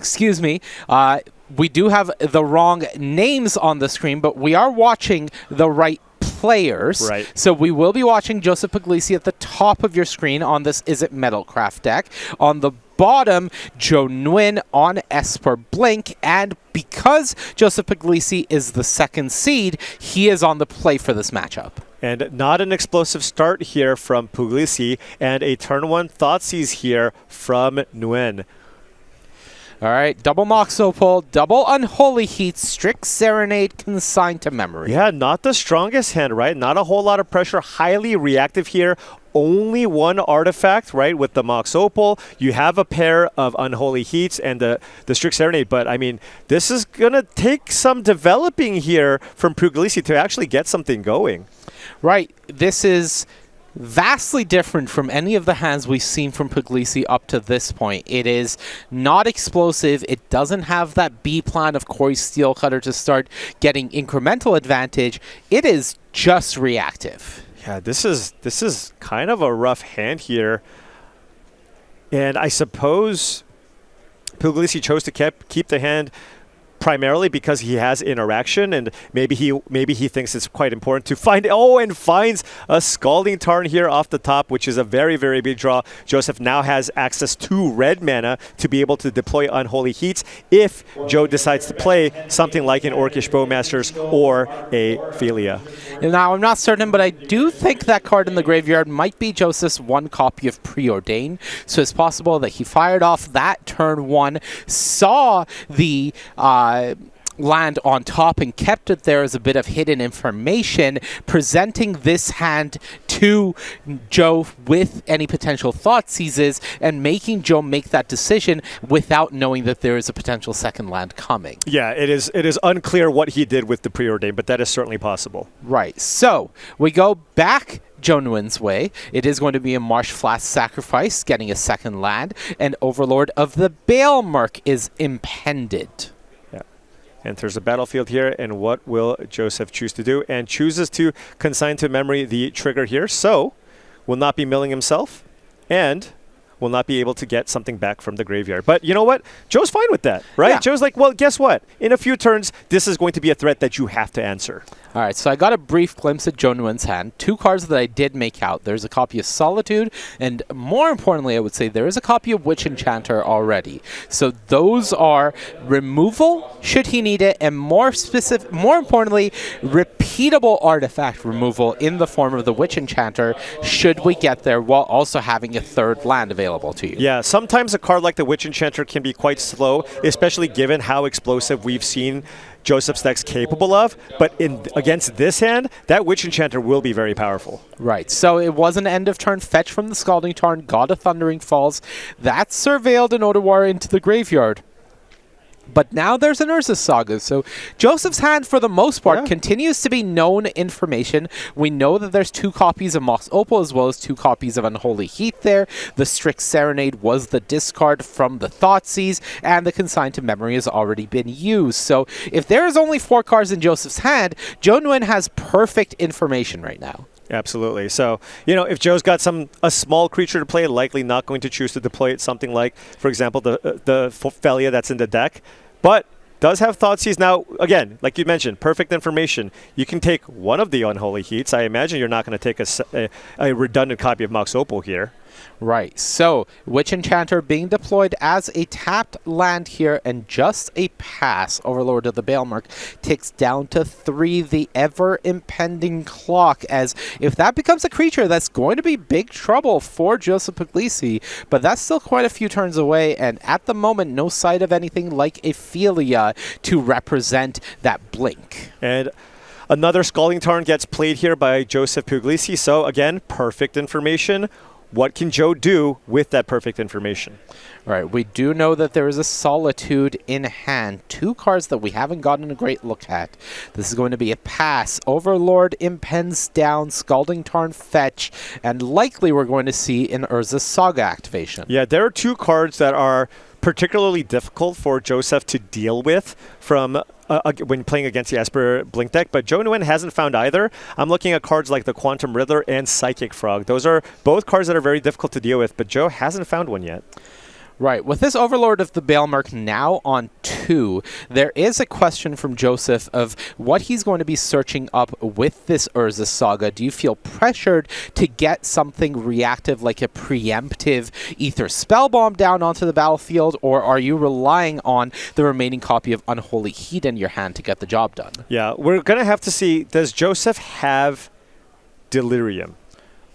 excuse me. We do have the wrong names on the screen, but we are watching the right players. Right. So we will be watching Joseph Puglisi at the top of your screen on this Is It Metalcraft deck. On the bottom, Joe Nguyen on Esper Blink, and because Joseph Puglisi is the second seed, he is on the play for this matchup. And not an explosive start here from Puglisi, and a turn 1 Thoughtseize here from Nuin. All right, double Mox Opal, double Unholy Heat, Strict Serenade, Consigned to Memory. Yeah, not the strongest hand, right? Not a whole lot of pressure, highly reactive here. Only one artifact, right, with the Mox Opal. You have a pair of Unholy Heats and the Strict Serenade, but I mean, this is going to take some developing here from Puglisi to actually get something going. Right, this is vastly different from any of the hands we've seen from Puglisi up to this point. It is not explosive. It doesn't have that B plan of Corey Steelcutter to start getting incremental advantage. It is just reactive. Yeah, this is kind of a rough hand here. And I suppose Puglisi chose to keep the hand primarily because he has interaction, and maybe he thinks it's quite important to find and finds a Scalding Tarn here off the top, which is a very, very big draw. Joseph now has access to red mana to be able to deploy Unholy Heats if Joe decides to play something like an Orcish Bowmasters or a Philia. Now, I'm not certain, but I do think that card in the graveyard might be Joseph's one copy of Preordain. So it's possible that he fired off that turn 1, saw the land on top and kept it there as a bit of hidden information, presenting this hand to Joe with any potential Thoughtseizes and making Joe make that decision without knowing that there is a potential second land coming. Yeah, it is unclear what he did with the Preordain, but that is certainly possible. Right. So we go back Joe Nguyen's way. It is going to be a Marsh Flask Sacrifice, getting a second land, and Overlord of the Baelmerk is impended. Enters the battlefield here, and what will Joseph choose to do? And chooses to consign to memory the trigger here, so will not be milling himself, and will not be able to get something back from the graveyard. But you know what? Joe's fine with that, right? Yeah. Joe's like, well, guess what? In a few turns, this is going to be a threat that you have to answer. All right, so I got a brief glimpse at Joe Nguyen's hand. 2 cards that I did make out. There's a copy of Solitude, and more importantly, I would say there is a copy of Witch Enchanter already. So those are removal, should he need it, and more importantly, repeatable artifact removal in the form of the Witch Enchanter, should we get there, while also having a third land available to you. Yeah, sometimes a card like the Witch Enchanter can be quite slow, especially given how explosive we've seen Joseph's deck's capable of, but against this hand, that Witch Enchanter will be very powerful. Right, so it was an end of turn fetch from the Scalding Tarn, got a Thundering Falls, that surveilled an Odawara into the graveyard. But now there's an Urza Saga, so Joseph's hand, for the most part, continues to be known information. We know that there's 2 copies of Mox Opal as well as 2 copies of Unholy Heat there. The Strict Serenade was the discard from the Thoughtseize, and the Consigned to Memory has already been used. So if there's only 4 cards in Joseph's hand, Joe Nguyen has perfect information right now. Absolutely. So, you know, if Joe's got a small creature to play, likely not going to choose to deploy it, something like, for example, the Felia that's in the deck, but does have Thoughtseize. Now, again, like you mentioned, perfect information. You can take one of the Unholy Heats. I imagine you're not going to take a redundant copy of Mox Opal here. Right, so Witch Enchanter being deployed as a tapped land here, and just a pass. Overlord of the Baelmerk ticks down to 3, the ever-impending clock, as if that becomes a creature, that's going to be big trouble for Joseph Puglisi, but that's still quite a few turns away, and at the moment, no sight of anything like a Philia to represent that blink. And another Scalding Tarn gets played here by Joseph Puglisi, so again, perfect information. What can Joe do with that perfect information? All right, we do know that there is a Solitude in hand. 2 cards that we haven't gotten a great look at. This is going to be a pass. Overlord impends down, Scalding Tarn fetch, and likely we're going to see an Urza Saga activation. Yeah, there are 2 cards that are particularly difficult for Joseph to deal with from when playing against the Esper Blink deck, but Joe Nguyen hasn't found either. I'm looking at cards like the Quantum Riddler and Psychic Frog. Those are both cards that are very difficult to deal with, but Joe hasn't found one yet. Right. With this Overlord of the Baelmerk now on 2, there is a question from Joseph of what he's going to be searching up with this Urza Saga. Do you feel pressured to get something reactive like a preemptive Ether Spellbomb down onto the battlefield, or are you relying on the remaining copy of Unholy Heat in your hand to get the job done? Yeah, we're going to have to see, does Joseph have Delirium?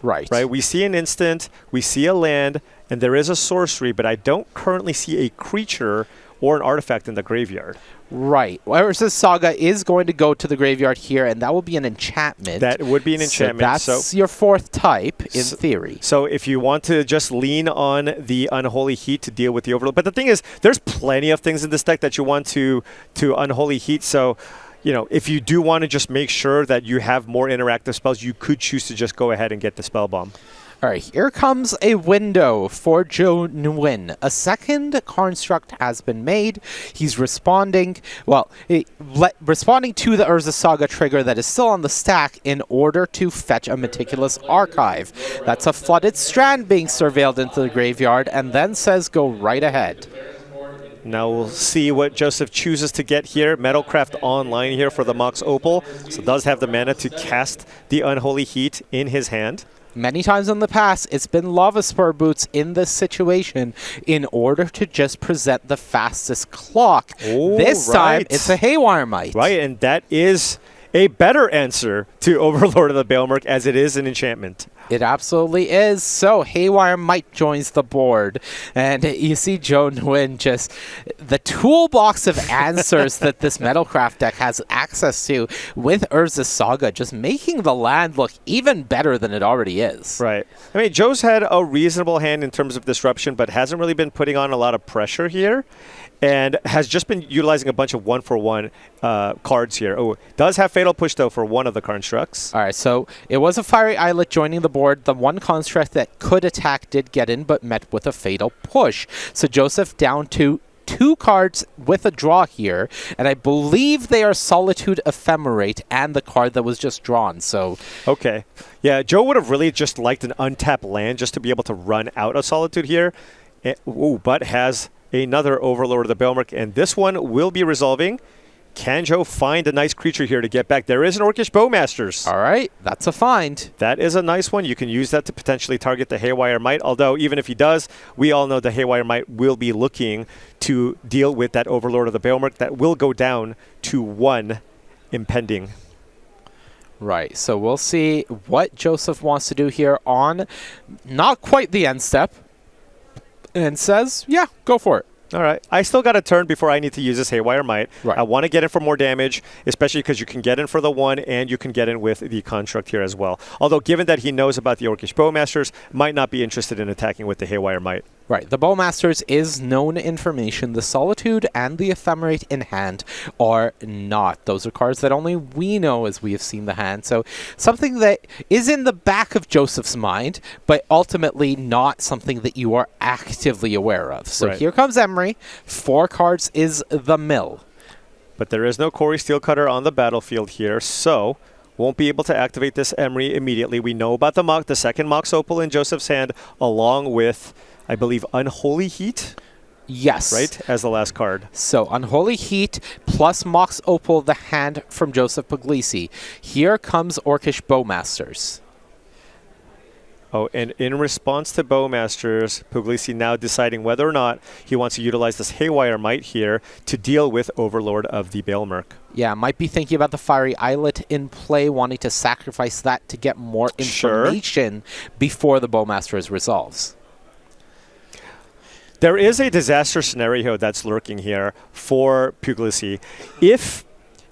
Right. Right. We see an instant, we see a land, and there is a sorcery, but I don't currently see a creature or an artifact in the graveyard. Right. Urza's Saga is going to go to the graveyard here, and that will be an enchantment. That would be an enchantment. So that's your 4th type, in theory. So if you want to just lean on the Unholy Heat to deal with the Overlord. But the thing is, there's plenty of things in this deck that you want to Unholy Heat. So, you know, if you do want to just make sure that you have more interactive spells, you could choose to just go ahead and get the Spellbomb. All right, here comes a window for Joe Nguyen. A second construct has been made. He's responding, responding to the Urza Saga trigger that is still on the stack in order to fetch a Meticulous Archive. That's a Flooded Strand being surveilled into the graveyard, and then says go right ahead. Now we'll see what Joseph chooses to get here. Metalcraft online here for the Mox Opal. So does have the mana to cast the Unholy Heat in his hand. Many times in the past, it's been Lava Spur Boots in this situation in order to just present the fastest clock. Oh, this time, it's a Haywire Might. Right, and that is a better answer to Overlord of the Baelmerk as it is an enchantment. It absolutely is. So Haywire Might joins the board. And you see Joe Nguyen just the toolbox of answers that this Metalcraft deck has access to with Urza's Saga, just making the land look even better than it already is. Right. I mean, Joe's had a reasonable hand in terms of disruption, but hasn't really been putting on a lot of pressure here. And has just been utilizing a bunch of 1-for-1 cards here. Oh, does have Fatal Push, though, for one of the constructs. All right, so it was a Fiery Islet joining the board. The one construct that could attack did get in, but met with a Fatal Push. So Joseph down to 2 cards with a draw here, and I believe they are Solitude Ephemerate and the card that was just drawn. So okay. Yeah, Joe would have really just liked an untapped land just to be able to run out of Solitude here. But has another Overlord of the Baelmerk, and this one will be resolving. Can Joe find a nice creature here to get back? There is an Orcish Bowmasters. All right, that's a find. That is a nice one. You can use that to potentially target the Haywire Might, although even if he does, we all know the Haywire Might will be looking to deal with that Overlord of the Baelmerk that will go down to 1 impending. Right, so we'll see what Joseph wants to do here on not quite the end step, and says, yeah, go for it. All right. I still got a turn before I need to use this Haywire Might. Right. I want to get in for more damage, especially because you can get in for the 1 and you can get in with the construct here as well. Although, given that he knows about the Orcish Bowmasters, might not be interested in attacking with the Haywire Might. Right, the Bowmasters is known information. The Solitude and the Ephemerate in hand are not. Those are cards that only we know as we have seen the hand. So something that is in the back of Joseph's mind, but ultimately not something that you are actively aware of. So Here comes Emery. 4 cards is the mill. But there is no Corey Steelcutter on the battlefield here, so won't be able to activate this Emery immediately. We know about the second Mox Opal in Joseph's hand, along with, I believe, Unholy Heat? Yes. Right? As the last card. So, Unholy Heat plus Mox Opal, the hand from Joseph Puglisi. Here comes Orcish Bowmasters. Oh, and in response to Bowmasters, Puglisi now deciding whether or not he wants to utilize this Haywire Might here to deal with Overlord of the Baelmerk. Yeah, might be thinking about the Fiery Islet in play, wanting to sacrifice that to get more information before the Bowmasters resolves. There is a disaster scenario that's lurking here for Puglisi.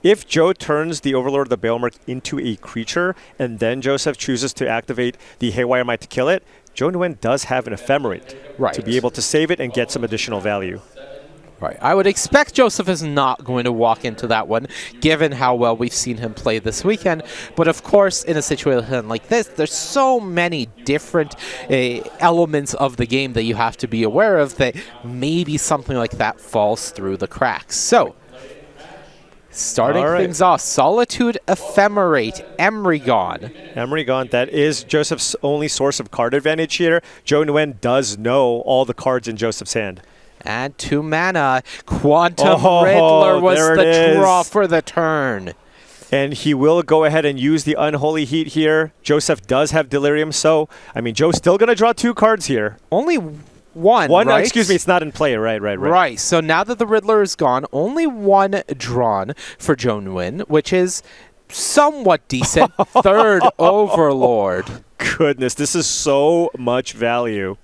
If Joe turns the Overlord of the Baelmerk into a creature, and then Joseph chooses to activate the Haywire Might to kill it, Joe Nguyen does have an Ephemerate to be able to save it and get some additional value. Right. I would expect Joseph is not going to walk into that one, given how well we've seen him play this weekend. But of course, in a situation like this, there's so many different elements of the game that you have to be aware of that maybe something like that falls through the cracks. So Starting All right. things off, Solitude Ephemerate, Emery gone. Emery gone. That is Joseph's only source of card advantage here. Joe Nguyen does know all the cards in Joseph's hand. And 2 mana, Quantum Oh, Riddler was there it the draw is. for the turn. And he will go ahead and use the Unholy Heat here. Joseph does have Delirium, so, I mean, Joe's still going to draw 2 cards here. Only one, right? Excuse me, it's not in play. Right. Right, so now that the Riddler is gone, only 1 drawn for Joe Nuin, which is somewhat decent. Third Overlord. Goodness, this is so much value.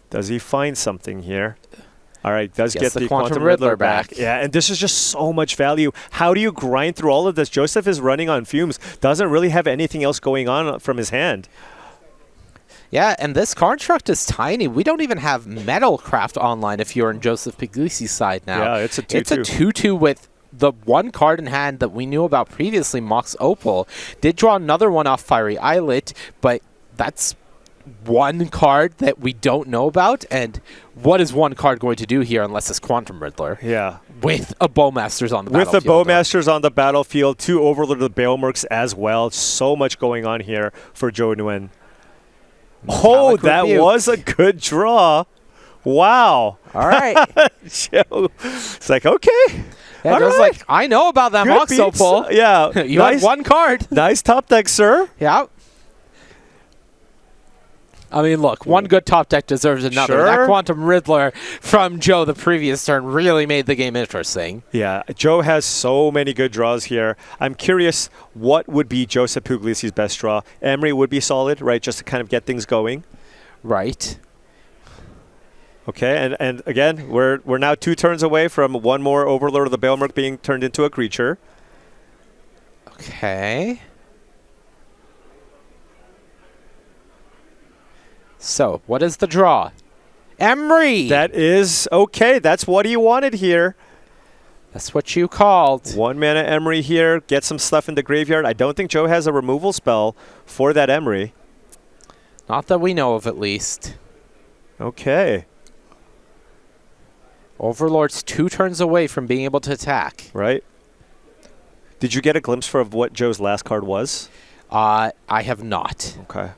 Does he find something here? All right, does Gets get the the Quantum Riddler back. Yeah, and this is just so much value. How do you grind through all of this? Joseph is running on fumes. Doesn't really have anything else going on from his hand. Yeah, and this construct is tiny. We don't even have Metalcraft online if you're on Joseph Puglisi's side now. Yeah, it's a 2/2. It's a 2/2 with the 1 card in hand that we knew about previously, Mox Opal. Did draw another one off Fiery Islet, but that's 1 card that we don't know about. And what is 1 card going to do here unless it's Quantum Riddler? Yeah. With a Bowmasters on the With battlefield. the Bowmasters on the battlefield, 2 Overlord of the Baelmerks as well. So much going on here for Joe Nguyen. Oh, Metallic that Rebuke. was a good draw. Wow. All right. Joe, it's like, okay. Yeah, All Joe's right. like, I know about that Good Mox beats. Opal. Yeah. You had 1 card. Nice top deck, sir. Yeah. I mean, look, 1 good top deck deserves another. Sure. That Quantum Riddler from Joe the previous turn really made the game interesting. Yeah, Joe has so many good draws here. I'm curious what would be Joseph Puglisi's best draw. Emery would be solid, right, just to kind of get things going. Right. Okay, and again, we're now 2 turns away from 1 more Overlord of the Baelmerk being turned into a creature. Okay. So, what is the draw? Emery! That is okay. That's what he wanted here. That's what you called. 1 mana Emery here. Get some stuff in the graveyard. I don't think Joe has a removal spell for that Emery. Not that we know of, at least. Okay. Overlord's 2 turns away from being able to attack. Right. Did you get a glimpse of what Joe's last card was? I have not. Okay.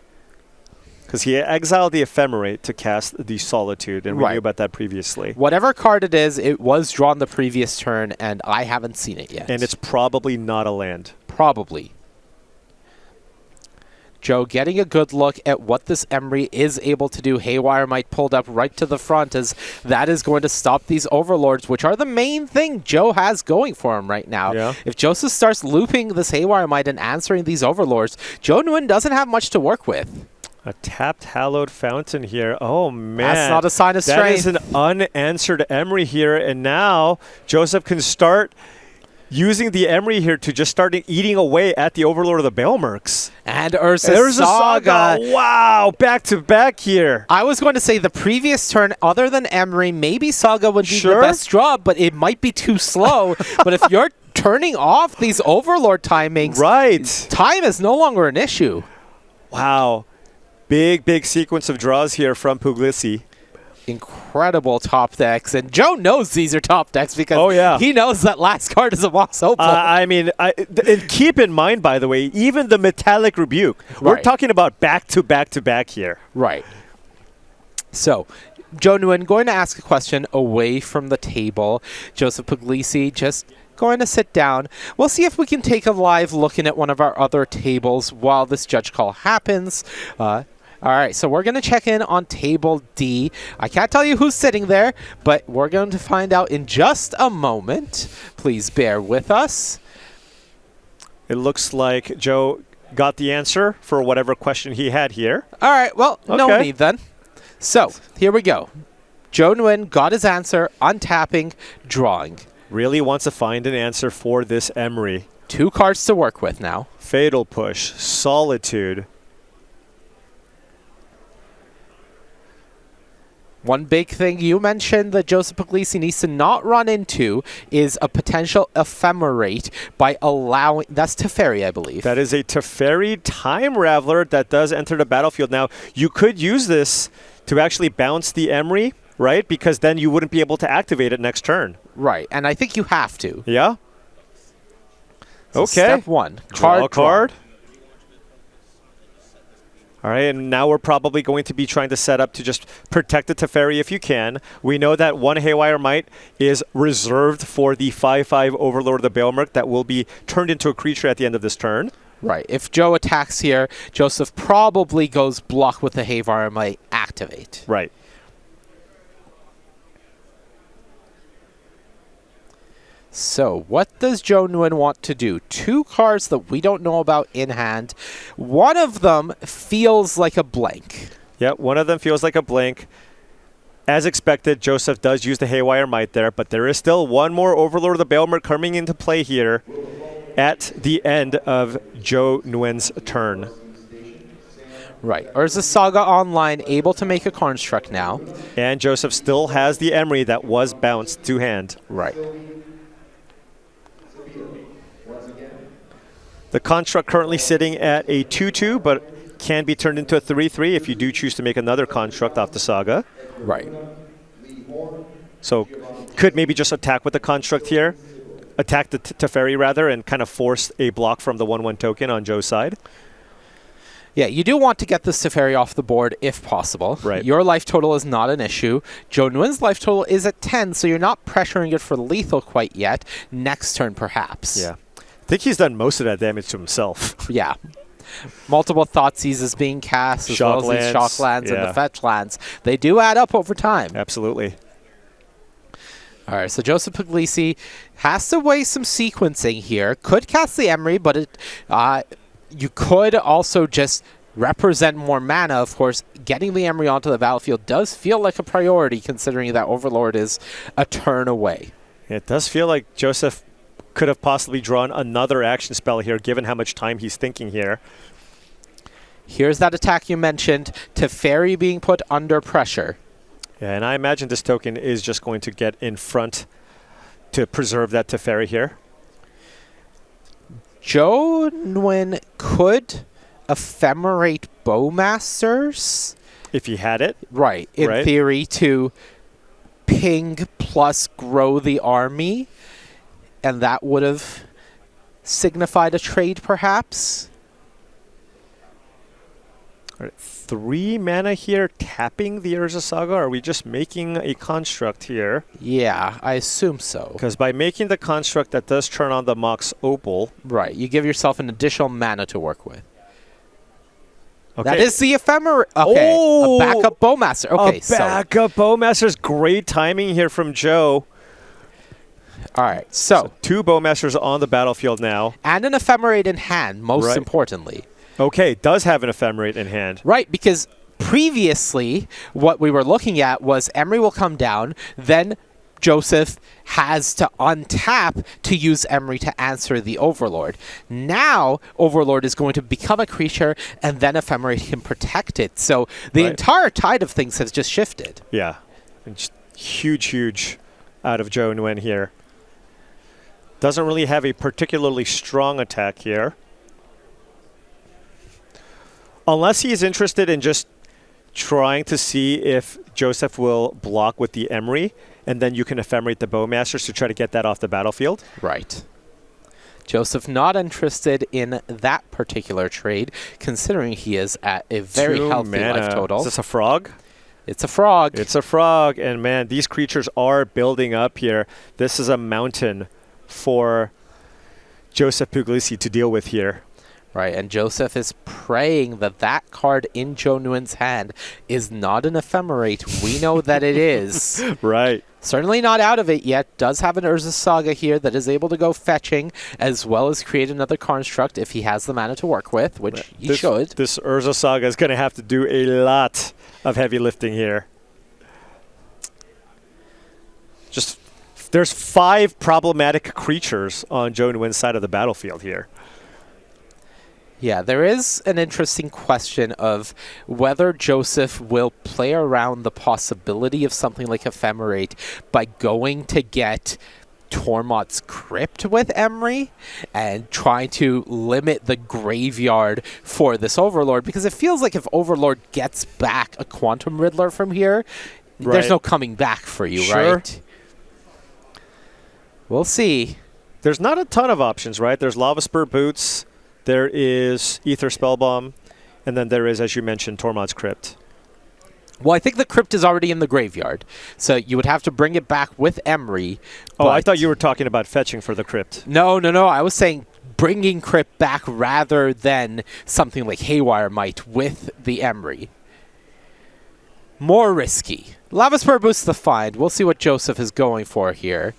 Because he exiled the Ephemerate to cast the Solitude, and we Right. knew about that previously. Whatever card it is, it was drawn the previous turn, and I haven't seen it yet. And it's probably not a land. Probably. Joe getting a good look at what this Emery is able to do. Haywire might pulled up right to the front, as that is going to stop these Overlords, which are the main thing Joe has going for him right now. Yeah. If Joseph starts looping this Haywire Might and answering these Overlords, Joe Nguyen doesn't have much to work with. A tapped Hallowed Fountain here. Oh, man. That's not a sign of That strength. is an unanswered Emery here, and now Joseph can start using the Emery here to just start eating away at the Overlord of the Baelmerks. And Ursa There's Saga. a Saga. Wow, back-to-back here. I was going to say the previous turn, other than Emery, maybe Saga would be Sure. the best draw, but it might be too slow. But if you're turning off these Overlord timings, Right. time is no longer an issue. Wow. Big sequence of draws here from Puglisi. Incredible top decks, and Joe knows these are top decks because Oh, yeah. he knows that last card is a Mox Opal. I mean, and keep in mind, by the way, even the Metallic Rebuke, we're Right. talking about back-to-back-to-back here. Right. So, Joe Nguyen going to ask a question away from the table. Joseph Puglisi just going to sit down. We'll see if we can take a live look in at one of our other tables while this judge call happens. All right, so we're going to check in on table D. I can't tell you who's sitting there, but we're going to find out in just a moment. Please bear with us. It looks like Joe got the answer for whatever question he had here. All right, well, no Okay. need then. So, here we go. Joe Nguyen got his answer, untapping, drawing. Really wants to find an answer for this Emery. 2 cards to work with now. Fatal Push, Solitude. One big thing you mentioned that Joseph Puglisi needs to not run into is a potential ephemerate by allowing... That's Teferi, I believe. That is a Teferi Time Raveler that does enter the battlefield. Now, you could use this to actually bounce the Emery right? Because then you wouldn't be able to activate it next turn. Right, and I think you have to. Yeah. So Okay. Step 1. Draw a card. drawn. All right, and now we're probably going to be trying to set up to just protect the Teferi if you can. We know that one Haywire Might is reserved for the 5/5 Overlord of the Baelmerk that will be turned into a creature at the end of this turn. Right. If Joe attacks here, Joseph probably goes block with the Haywire Might, activate. Right. So, what does Joe Nguyen want to do? 2 cards that we don't know about in hand. One of them feels like a blank. Yeah, one of them feels like a blank. As expected, Joseph does use the Haywire Might there, but there is still one more Overlord of the Baelmerk coming into play here at the end of Joe Nguyen's turn. Right. Urza Saga Online able to make a construct now. And Joseph still has the Emery that was bounced to hand. Right. The construct currently sitting at a 2/2, but can be turned into a 3/3 if you do choose to make another construct off the Saga. Right. So could maybe just attack with the construct here, attack the Teferi rather, and kind of force a block from the 1/1 token on Joe's side. Yeah, you do want to get this Teferi off the board if possible. Right. Your life total is not an issue. Joe Nguyen's life total is at 10, so you're not pressuring it for lethal quite yet. Next turn, perhaps. Yeah. I think he's done most of that damage to himself. Yeah. Multiple Thoughtseizes being cast, as well as these shock lands and the fetch lands. They do add up over time. Absolutely. All right, so Joseph Puglisi has to weigh some sequencing here. Could cast the Emery, but you could also just represent more mana. Of course, getting the Emery onto the battlefield does feel like a priority, considering that Overlord is a turn away. It does feel like Joseph could have possibly drawn another action spell here, given how much time he's thinking here. Here's that attack you mentioned, Teferi being put under pressure. Yeah, and I imagine this token is just going to get in front to preserve that Teferi here. Joe Nguyen could ephemerate Bowmasters. If he had it. Right, in Right. theory, to ping plus grow the army. And that would have signified a trade, perhaps. All right, 3 mana here, tapping the Urza Saga. Are we just making a construct here? Yeah, I assume so. Because by making the construct, that does turn on the Mox Opal. Right, you give yourself an additional mana to work with. Okay. That is the ephemeral. Okay, Oh! a backup Bowmaster. Okay, a backup Bowmasters. Great timing here from Joe. All right, so 2 Bowmasters on the battlefield now. and an ephemerate in hand, most Right. importantly. Okay, does have an ephemerate in hand. Right, because previously what we were looking at was Emery will come down, then Joseph has to untap to use Emery to answer the Overlord. Now, Overlord is going to become a creature, and then Ephemerate can protect it. So the Right. entire tide of things has just shifted. Yeah. And just huge out of Joe Nguyen here. Doesn't really have a particularly strong attack here. Unless he's interested in just trying to see if Joseph will block with the Emery, and then you can ephemerate the Bowmasters to try to get that off the battlefield. Right. Joseph not interested in that particular trade, considering he is at a very 2 healthy mana. life total. Is this a frog? It's a frog. It's a frog, and man, these creatures are building up here. This is a mountain for Joseph Puglisi to deal with here. Right, and Joseph is praying that that card in Joe Nguyen's hand is not an ephemerate. We know that it is. Right. Certainly not out of it yet. Does have an Urza Saga here that is able to go fetching, as well as create another construct if he has the mana to work with, which he should. This Urza Saga is going to have to do a lot of heavy lifting here. Just, there's 5 problematic creatures on Joe Nguyen's side of the battlefield here. Yeah, there is an interesting question of whether Joseph will play around the possibility of something like Ephemerate by going to get Tormod's Crypt with Emery and trying to limit the graveyard for this Overlord, because it feels like if Overlord gets back a Quantum Riddler from here, there's no coming back for you, Sure. right? We'll see. There's not a ton of options, right? There's Lava Spur Boots, there is Ether Spellbomb, and then there is, as you mentioned, Tormod's Crypt. Well, I think the crypt is already in the graveyard, so you would have to bring it back with Emery. Oh, I thought you were talking about fetching for the crypt. No. I was saying bringing crypt back rather than something like Haywire Might with the Emery. More risky. Lava Spur boosts the find. We'll see what Joseph is going for here.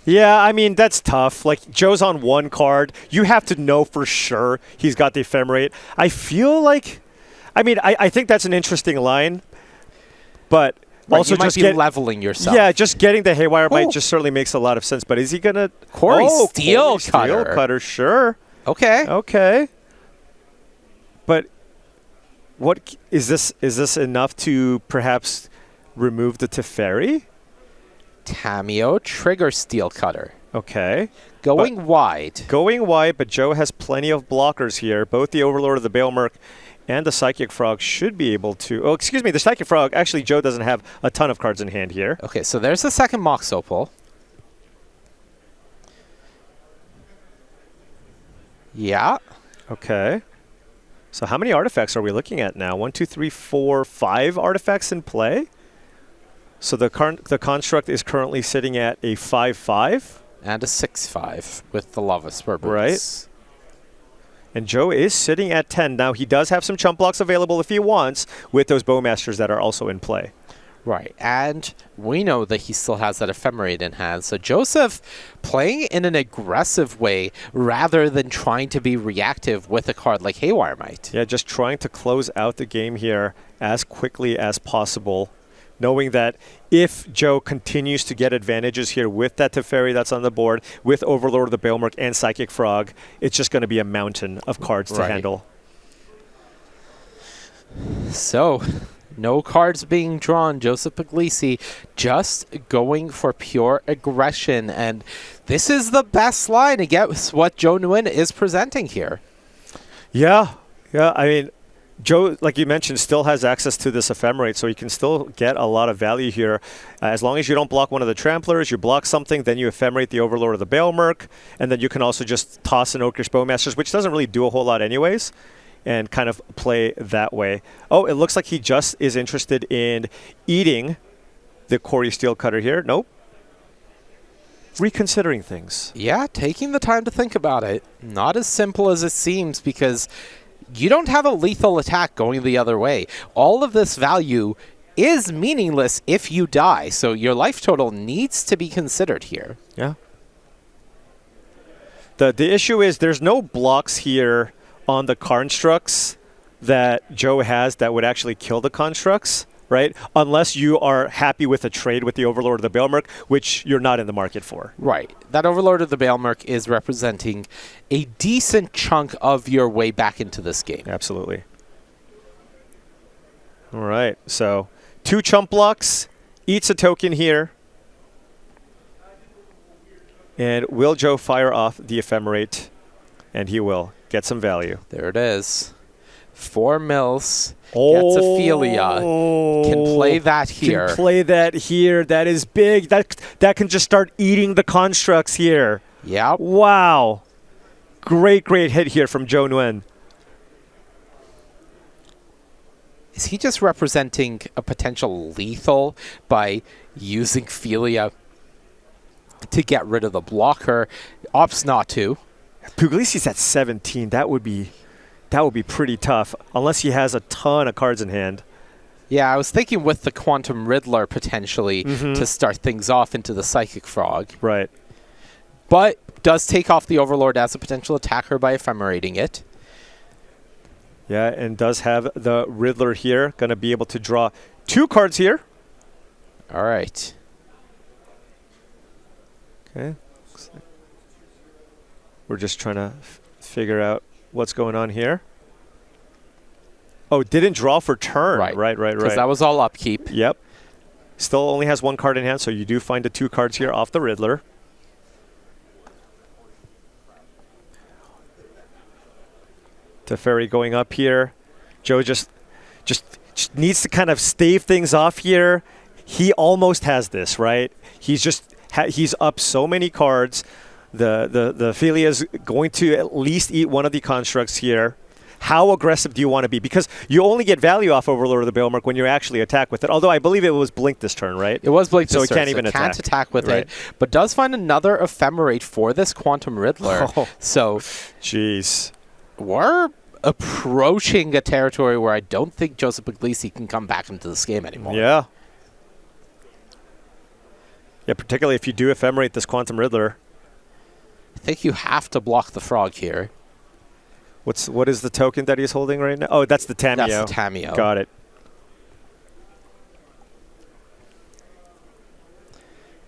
Yeah, I mean, that's tough. Like, Joe's on one card. You have to know for sure he's got the Ephemerate. I feel like... I mean, I think that's an interesting line, but Right, also you might just be leveling yourself. Yeah, just getting the Haywire Might just certainly makes a lot of sense. But is he gonna Corey Steel Steel Cutter? Cutter? Sure. Okay. Okay. But what is this? Is this enough to perhaps remove the Teferi? Tameo, trigger Steel Cutter. Okay. Going wide. Going wide, but Joe has plenty of blockers here. Both the Overlord of the Baelmerk and the Psychic Frog should be able to... Oh, excuse me, the Psychic Frog. Actually, Joe doesn't have a ton of cards in hand here. Okay, so there's the second Mox Opal. Yeah. Okay. So how many artifacts are we looking at now? 1, 2, 3, 4, 5 artifacts in play? So the construct is currently sitting at a 5/5. And a 6/5 with the Lava Spur boots. Right. And Joe is sitting at 10. Now, he does have some chump blocks available if he wants with those Bowmasters that are also in play. Right. And we know that he still has that Ephemerate in hand. So Joseph playing in an aggressive way rather than trying to be reactive with a card like Haywire Might. Yeah, just trying to close out the game here as quickly as possible, knowing that if Joe continues to get advantages here with that Teferi that's on the board, with Overlord of the Baelmerk and Psychic Frog, it's just going to be a mountain of cards to handle. So, no cards being drawn. Joseph Puglisi just going for pure aggression. And this is the best line against what Joe Nguyen is presenting here. Yeah. I mean, Joe, like you mentioned, still has access to this Ephemerate, so you can still get a lot of value here. As long as you don't block one of the Tramplers, you block something, then you Ephemerate the Overlord of the Baelmerk, and then you can also just toss in Oakish Bowmasters, which doesn't really do a whole lot anyways, and kind of play that way. Oh, it looks like he just is interested in eating the Corey Steel Cutter here. Nope. Reconsidering things. Yeah, taking the time to think about it. Not as simple as it seems, because you don't have a lethal attack going the other way. All of this value is meaningless if you die, so your life total needs to be considered here. Yeah. The issue is there's no blocks here on the constructs that Joe has that would actually kill the constructs, right? Unless you are happy with a trade with the Overlord of the Baelmerk, which you're not in the market for. Right. That Overlord of the Baelmerk is representing a decent chunk of your way back into this game. Absolutely. All right. So 2 chump blocks, eats a token here. And will Joe fire off the Ephemerate? And he will get some value. There it is. 4 mills. Gets Ophelia. Can play that here. Can play that here. That is big. That can just start eating the constructs here. Yep. Wow. Great hit here from Joe Nguyen. Is he just representing a potential lethal by using Ophelia to get rid of the blocker? Opts not to. Puglisi's at 17. That would be pretty tough, unless he has a ton of cards in hand. Yeah, I was thinking with the Quantum Riddler potentially to start things off into the Psychic Frog. Right. But does take off the Overlord as a potential attacker by ephemerating it. Yeah, and does have the Riddler here. Going to be able to draw 2 cards here. All right. Okay. We're just trying to figure out what's going on here. Oh, didn't draw for turn. Right. Because that was all upkeep. Yep. Still only has 1 card in hand, so you do find the 2 cards here off the Riddler. Teferi going up here. Joe just needs to kind of stave things off here. He almost has this, right? He's just he's up so many cards. The Philia is going to at least eat one of the constructs here. How aggressive do you want to be? Because you only get value off Overlord of the Bailmark when you actually attack with it. Although I believe it was blinked this turn, right? It was blinked so this it turn, can't even can't attack with it, but does find another Ephemerate for this Quantum Riddler. Oh, so, jeez, we're approaching a territory where I don't think Joseph Puglisi can come back into this game anymore. Yeah. Yeah, particularly if you do Ephemerate this Quantum Riddler. I think you have to block the frog here. What is the token that he's holding right now? Oh, that's the Tameo. That's the Tameo. Got it.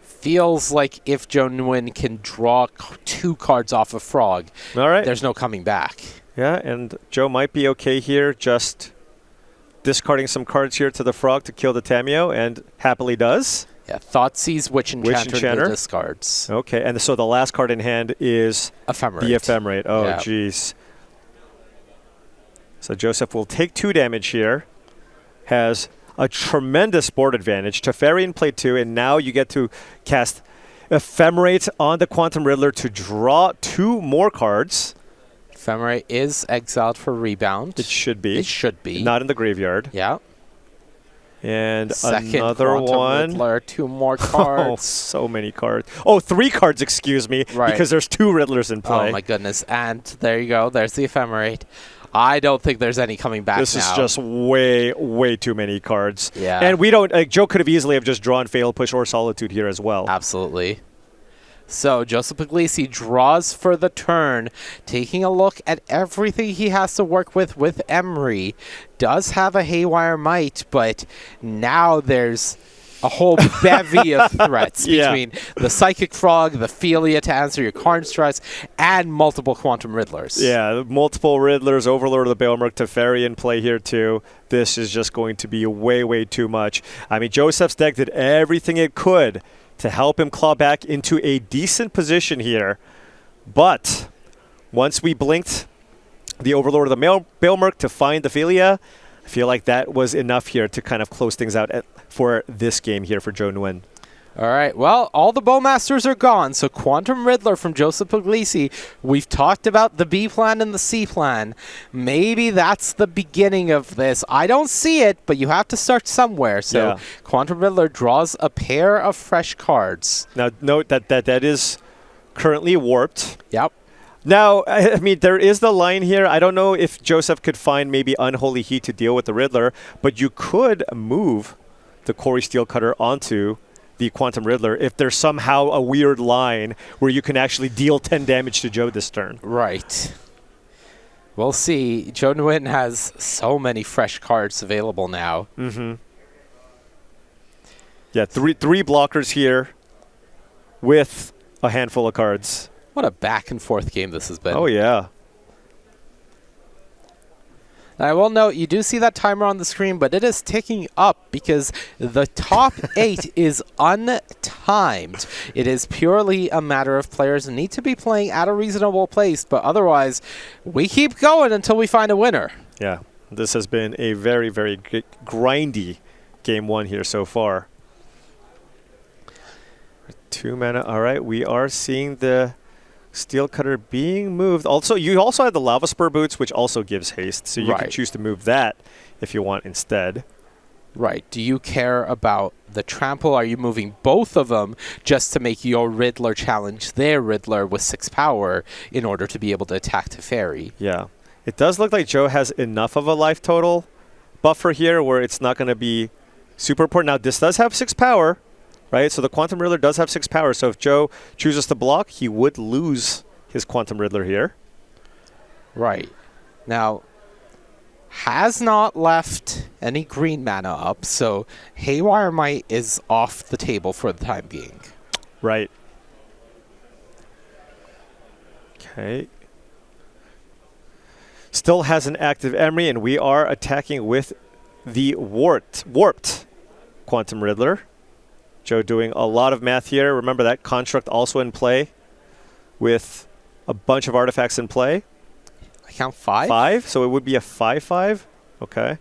Feels like if Joe Nguyen can draw 2 cards off a frog, all right, there's no coming back. Yeah, and Joe might be okay here, just discarding some cards here to the frog to kill the Tameo, and happily does. Yeah, Thoughtseize Witch Enchanter to discards. Okay, and so the last card in hand is Ephemerate. The Ephemerate. Oh, jeez. So Joseph will take 2 damage here. Has a tremendous board advantage. Teferi in play 2, and now you get to cast Ephemerate on the Quantum Riddler to draw 2 more cards. Ephemerate is exiled for rebound. It should be. It should be. Not in the graveyard. Yeah. And Second another Quantum one. Riddler, 2 more cards. Oh, so many cards. Oh, 3 cards, excuse me, because there's 2 Riddlers in play. Oh, my goodness. And there you go. There's the Ephemerate. I don't think there's any coming back This now. is just way, way too many cards. Yeah. And we don't, Joe could have easily have just drawn Fatal Push or Solitude here as well. Absolutely. So Joseph Puglisi draws for the turn, taking a look at everything he has to work with Emery. Does have a Haywire Might, but now there's a whole bevy of threats between the Psychic Frog, the Philia to answer your card stress, and multiple Quantum Riddlers. Yeah, multiple Riddlers, Overlord of the Bailmark, Teferi in play here too. This is just going to be way, way too much. I mean, Joseph's deck did everything it could to help him claw back into a decent position here. But once we blinked the Overlord of the Bailmark to find the Philia, I feel like that was enough here to kind of close things out for this game here for Joe Nguyen. All right, well, all the Bowmasters are gone, so Quantum Riddler from Joseph Puglisi. We've talked about the B plan and the C plan. Maybe that's the beginning of this. I don't see it, but you have to start somewhere. So Quantum Riddler draws a pair of fresh cards. Now, note that is currently warped. Yep. Now, I mean, there is the line here. I don't know if Joseph could find maybe Unholy Heat to deal with the Riddler, but you could move the Corey Steelcutter onto the Quantum Riddler if there's somehow a weird line where you can actually deal 10 damage to Joe this turn. Right. We'll see. Joe Nguyen has so many fresh cards available now. Mm-hmm. Yeah, three blockers here with a handful of cards. What a back-and-forth game this has been. Oh, yeah. I will note, you do see that timer on the screen, but it is ticking up because the top 8 is untimed. It is purely a matter of players need to be playing at a reasonable pace, but otherwise, we keep going until we find a winner. Yeah, this has been a very, very grindy game 1 here so far. 2 mana. All right, we are seeing the Steelcutter being moved. Also, you also have the Lava Spur Boots, which also gives haste, so you can choose to move that if you want instead. Right. Do you care about the trample? Are you moving both of them just to make your Riddler challenge their Riddler with 6 power in order to be able to attack Teferi? Yeah. It does look like Joe has enough of a life total buffer here where it's not going to be super important. Now, this does have 6 power. Right, so the Quantum Riddler does have 6 power, so if Joe chooses to block, he would lose his Quantum Riddler here. Right. Now, has not left any green mana up, so Haywire Might is off the table for the time being. Right. Okay. Still has an active Emery, and we are attacking with the warped Quantum Riddler. Joe doing a lot of math here. Remember that construct also in play with a bunch of artifacts in play. I count 5? 5, so it would be a 5/5. Okay.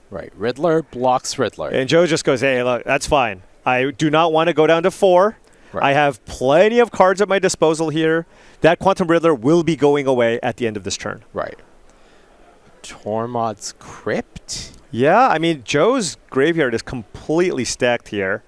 Right. Riddler blocks Riddler. And Joe just goes, hey, look, that's fine. I do not want to go down to 4. Right. I have plenty of cards at my disposal here. That Quantum Riddler will be going away at the end of this turn. Right. Tormod's Crypt. Yeah, I mean, Joe's graveyard is completely stacked here.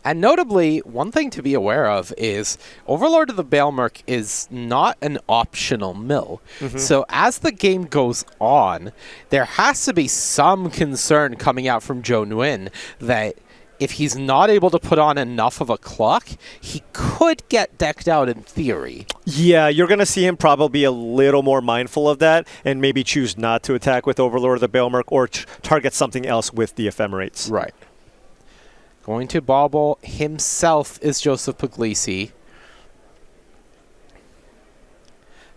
And notably, one thing to be aware of is Overlord of the Baelmerk is not an optional mill. So as the game goes on, there has to be some concern coming out from Joe Nguyen that if he's not able to put on enough of a clock, he could get decked out in theory. Yeah, you're going to see him probably be a little more mindful of that and maybe choose not to attack with Overlord of the Baelmerk or target something else with the Ephemerates. Right. Going to bobble himself is Joseph Puglisi.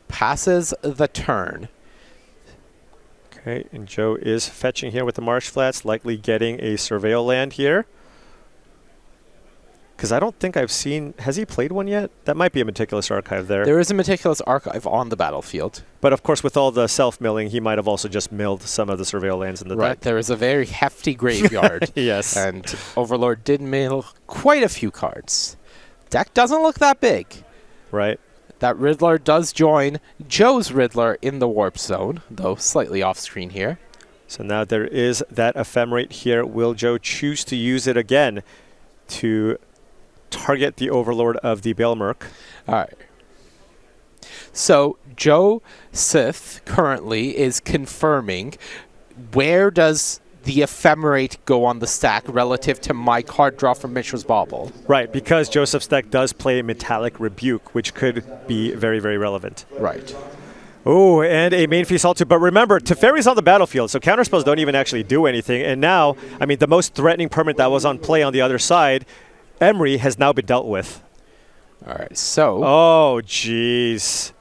Passes the turn. Okay, and Joe is fetching here with the Marsh Flats, likely getting a Surveil land here. Because I don't think I've seen... Has he played one yet? That might be a Meticulous Archive there. There is a Meticulous Archive on the battlefield. But of course, with all the self-milling, he might have also just milled some of the Surveil lands in the Right, deck. there is a very hefty graveyard. Yes. And Overlord did mill quite a few cards. Deck doesn't look that big. Right. That Riddler does join Joe's Riddler in the Warp Zone, though slightly off-screen here. So now there is that Ephemerate here. Will Joe choose to use it again to target the Overlord of the Baelmerk? All right. So Joe Sith currently is confirming where does the Ephemerate go on the stack relative to my card draw from Mishra's Bauble. Right, because Joseph's deck does play Metallic Rebuke, which could be very, very relevant. Right. Oh, and a main feast also. But remember, Teferi's on the battlefield, so counterspells don't even actually do anything. And now, I mean, the most threatening permanent that was on play on the other side, Emery, has now been dealt with. All right, so... Oh, jeez.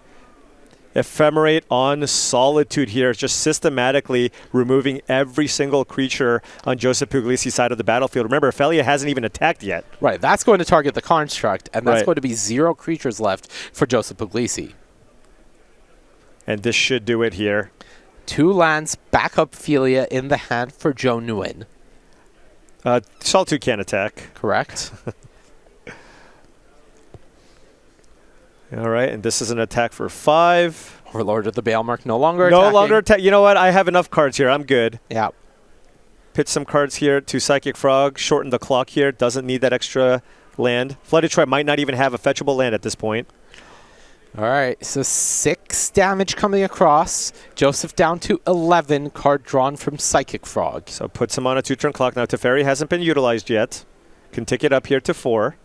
Ephemerate on Solitude here, just systematically removing every single creature on Joseph Puglisi's side of the battlefield. Remember, Ophelia hasn't even attacked yet. Right, that's going to target the construct, and that's Right. going to be 0 creatures left for Joseph Puglisi. And this should do it here. 2 lands, backup Ophelia in the hand for Joe Nuin. Solitude can't attack. Correct? All right, and this is an attack for 5. Overlord of the Baelmerk no longer No attacking. longer attack. You know what? I have enough cards here. I'm good. Yeah. Pitch some cards here to Psychic Frog. Shorten the clock here. Doesn't need that extra land. Flooded Tribe might not even have a fetchable land at this point. All right, so 6 damage coming across. Joseph down to 11, card drawn from Psychic Frog. So puts him on a 2-turn clock. Now Teferi hasn't been utilized yet. Can tick it up here to 4.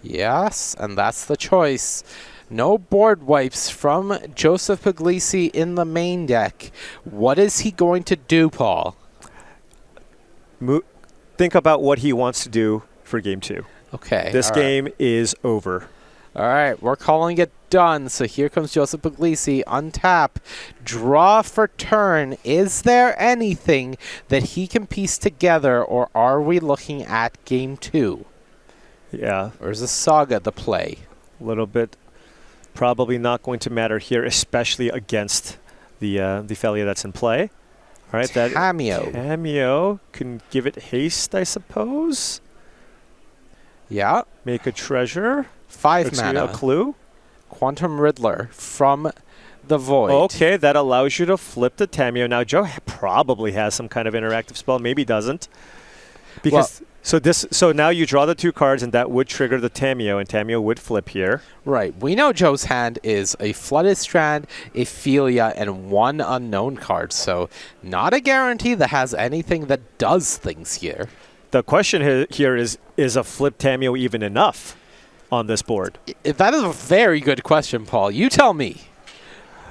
Yes, and that's the choice. No board wipes from Joseph Puglisi in the main deck. What is he going to do, Paul? Think about what he wants to do for Game 2. Okay. This all right. game is over. All right, we're calling it done. So here comes Joseph Puglisi. Untap. Draw for turn. Is there anything that he can piece together, or are we looking at Game 2? Yeah. Or is the Saga the play? A little bit. Probably not going to matter here, especially against the Felia that's in play. All right, that Cameo can give it haste, I suppose. Yeah. Make a treasure. 5 mana. A clue. Quantum Riddler from the Void. Okay, that allows you to flip the Tameo. Now, Joe probably has some kind of interactive spell. Maybe doesn't. Because so now you draw the 2 cards, and that would trigger the Tameo, and Tameo would flip here. Right. We know Joe's hand is a Flooded Strand, Ophelia, and 1 unknown card. So not a guarantee that has anything that does things here. The question here is a flip Tameo even enough on this board? That is a very good question, Paul. You tell me.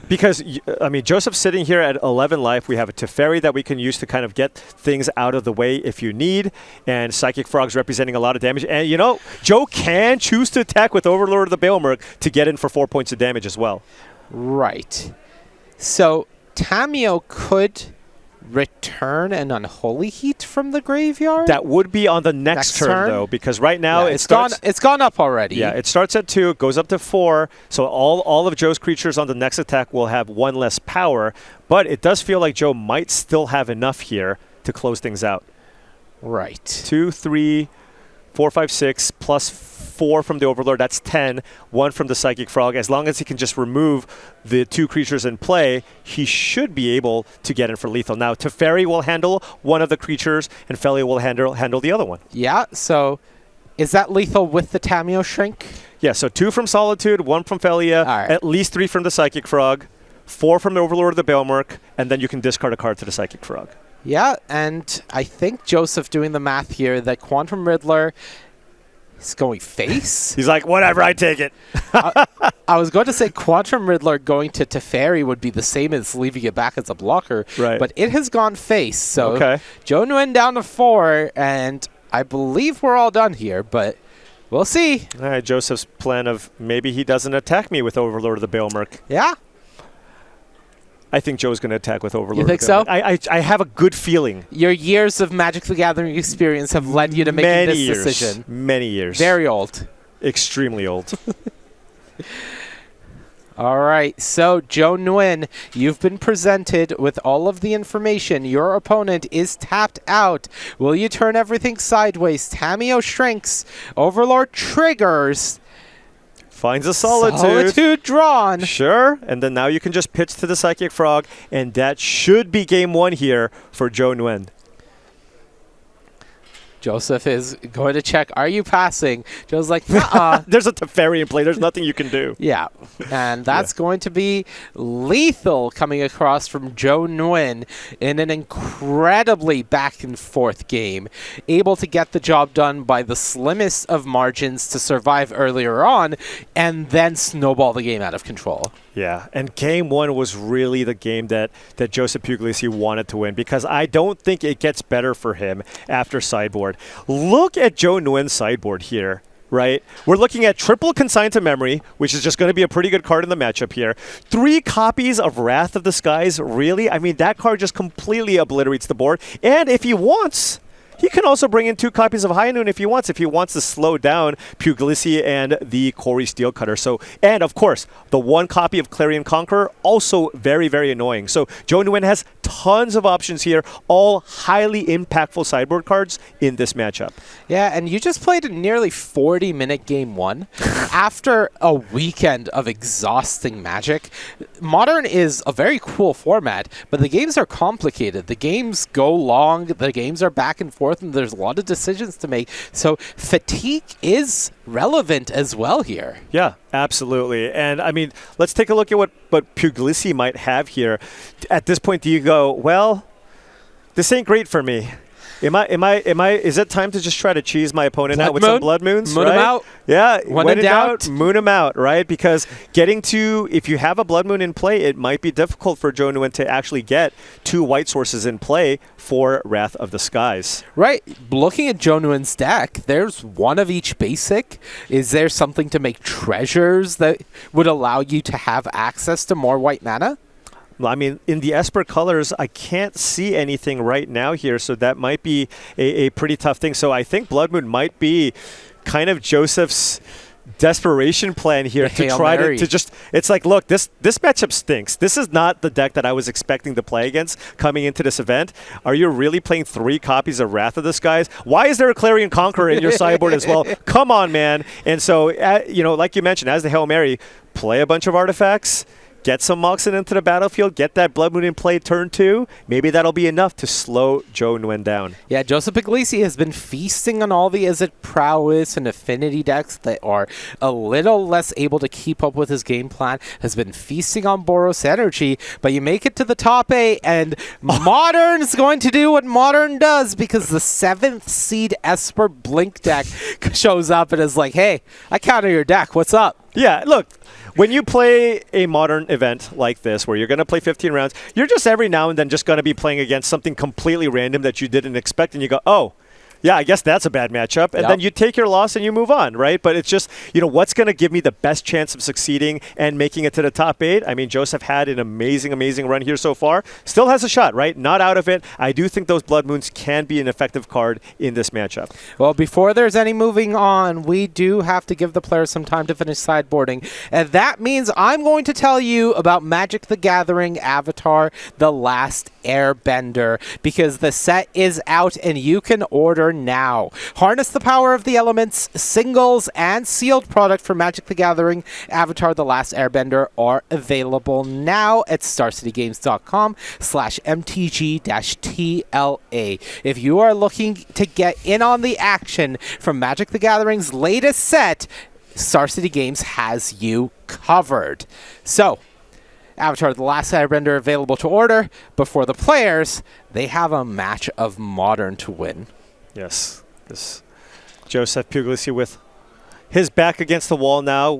Because, I mean, Joseph's sitting here at 11 life. We have a Teferi that we can use to kind of get things out of the way if you need. And Psychic Frog's representing a lot of damage. And, you know, Joe can choose to attack with Overlord of the Baelmerk to get in for 4 points of damage as well. Right. So Tameo could return an Unholy Heat from the graveyard? That would be on the next turn, though, because right now it's gone up already. Yeah, it starts at 2, it goes up to 4, so all of Joe's creatures on the next attack will have 1 less power, but it does feel like Joe might still have enough here to close things out. Right. 2, 3, 4, 5, 6, plus 4 from the Overlord, that's 10, 1 from the Psychic Frog. As long as he can just remove the 2 creatures in play, he should be able to get in for lethal. Now, Teferi will handle one of the creatures, and Felia will handle the other one. Yeah, so is that lethal with the Tameo Shrink? Yeah, so 2 from Solitude, 1 from Felia, right. At least 3 from the Psychic Frog, 4 from the Overlord of the Baelmerk, and then you can discard a card to the Psychic Frog. Yeah, and I think Joseph doing the math here that Quantum Riddler is going face. He's like, whatever, I take it. I was going to say Quantum Riddler going to Teferi would be the same as leaving it back as a blocker, right. But it has gone face. So okay. Joe Nguyen down to 4, and I believe we're all done here, but we'll see. All right, Joseph's plan of maybe he doesn't attack me with Overlord of the Baelmerk. Yeah. I think Joe's going to attack with Overlord. You think so? I have a good feeling. Your years of Magic the Gathering experience have led you to making this decision. Many years. Very old. Extremely old. All right, so Joe Nguyen, you've been presented with all of the information. Your opponent is tapped out. Will you turn everything sideways? Tameo shrinks. Overlord triggers. Finds a Solitude. Solitude drawn. Sure. And then now you can just pitch to the Psychic Frog, and that should be game 1 here for Joe Nguyen. Joseph is going to check, are you passing? Joe's like, uh-uh. There's a Teferi in play. There's nothing you can do. Yeah, and that's going to be lethal coming across from Joe Nguyen in an incredibly back-and-forth game, able to get the job done by the slimmest of margins to survive earlier on, and then snowball the game out of control. Yeah, and game 1 was really the game that Joseph Puglisi wanted to win, because I don't think it gets better for him after sideboard. Look at Joe Nguyen's sideboard here, right? We're looking at triple Consign to Memory, which is just going to be a pretty good card in the matchup here. 3 copies of Wrath of the Skies, really? I mean, that card just completely obliterates the board. And if he wants, he can also bring in 2 copies of High Noon if he wants to slow down Puglisi and the Corey Steelcutter. So, and of course, the 1 copy of Clarion Conqueror, also very, very annoying. So Joe Nguyen has tons of options here, all highly impactful sideboard cards in this matchup. Yeah, and you just played a nearly 40-minute game 1. After a weekend of exhausting Magic, Modern is a very cool format, but the games are complicated. The games go long, the games are back and forth, and there's a lot of decisions to make. So fatigue is relevant as well here. Yeah, absolutely. And I mean, let's take a look at what Puglisi might have here. At this point, do you go, well, this ain't great for me? Is it time to just try to cheese my opponent out with some Blood Moons? Moon right? him out. Yeah. When in doubt, moon him out, right? Because if you have a Blood Moon in play, it might be difficult for Joe Nguyen to actually get 2 white sources in play for Wrath of the Skies. Right. Looking at Joe Nguyen's deck, there's 1 of each basic. Is there something to make treasures that would allow you to have access to more white mana? I mean, in the Esper colors, I can't see anything right now here, so that might be a pretty tough thing. So I think Blood Moon might be kind of Joseph's desperation plan here to try to just, it's like, look, this matchup stinks. This is not the deck that I was expecting to play against coming into this event. Are you really playing 3 copies of Wrath of the Skies? Why is there a Clarion Conqueror in your sideboard as well? Come on, man. And so, like you mentioned, as the Hail Mary, play a bunch of artifacts, get some Moxen into the battlefield, get that Blood Moon in play turn 2. Maybe that'll be enough to slow Joe Nguyen down. Yeah, Joseph Puglisi has been feasting on all the Izzet Prowess and Affinity decks that are a little less able to keep up with his game plan, has been feasting on Boros Energy, but you make it to the top 8, and Modern's going to do what Modern does, because the 7th seed Esper Blink deck shows up and is like, hey, I counter your deck, what's up? Yeah, look, when you play a Modern event like this, where you're going to play 15 rounds, you're just every now and then just going to be playing against something completely random that you didn't expect, and you go, oh, Yeah, I guess that's a bad matchup. And then you take your loss and you move on, right? But it's just, what's going to give me the best chance of succeeding and making it to the top 8? I mean, Joseph had an amazing, amazing run here so far. Still has a shot, right? Not out of it. I do think those Blood Moons can be an effective card in this matchup. Well, before there's any moving on, we do have to give the players some time to finish sideboarding. And that means I'm going to tell you about Magic the Gathering Avatar: The Last Airbender, because the set is out and you can order now. Harness the power of the elements. Singles and sealed product for Magic the Gathering Avatar: The Last Airbender are available now at starcitygames.com/MTG-TLA. If you are looking to get in on the action from Magic the Gathering's latest set, Star City Games has you covered. So, Avatar: The Last Airbender available to order, but for the players, they have a match of Modern to win. Yes. This Joseph Puglisi with his back against the wall now.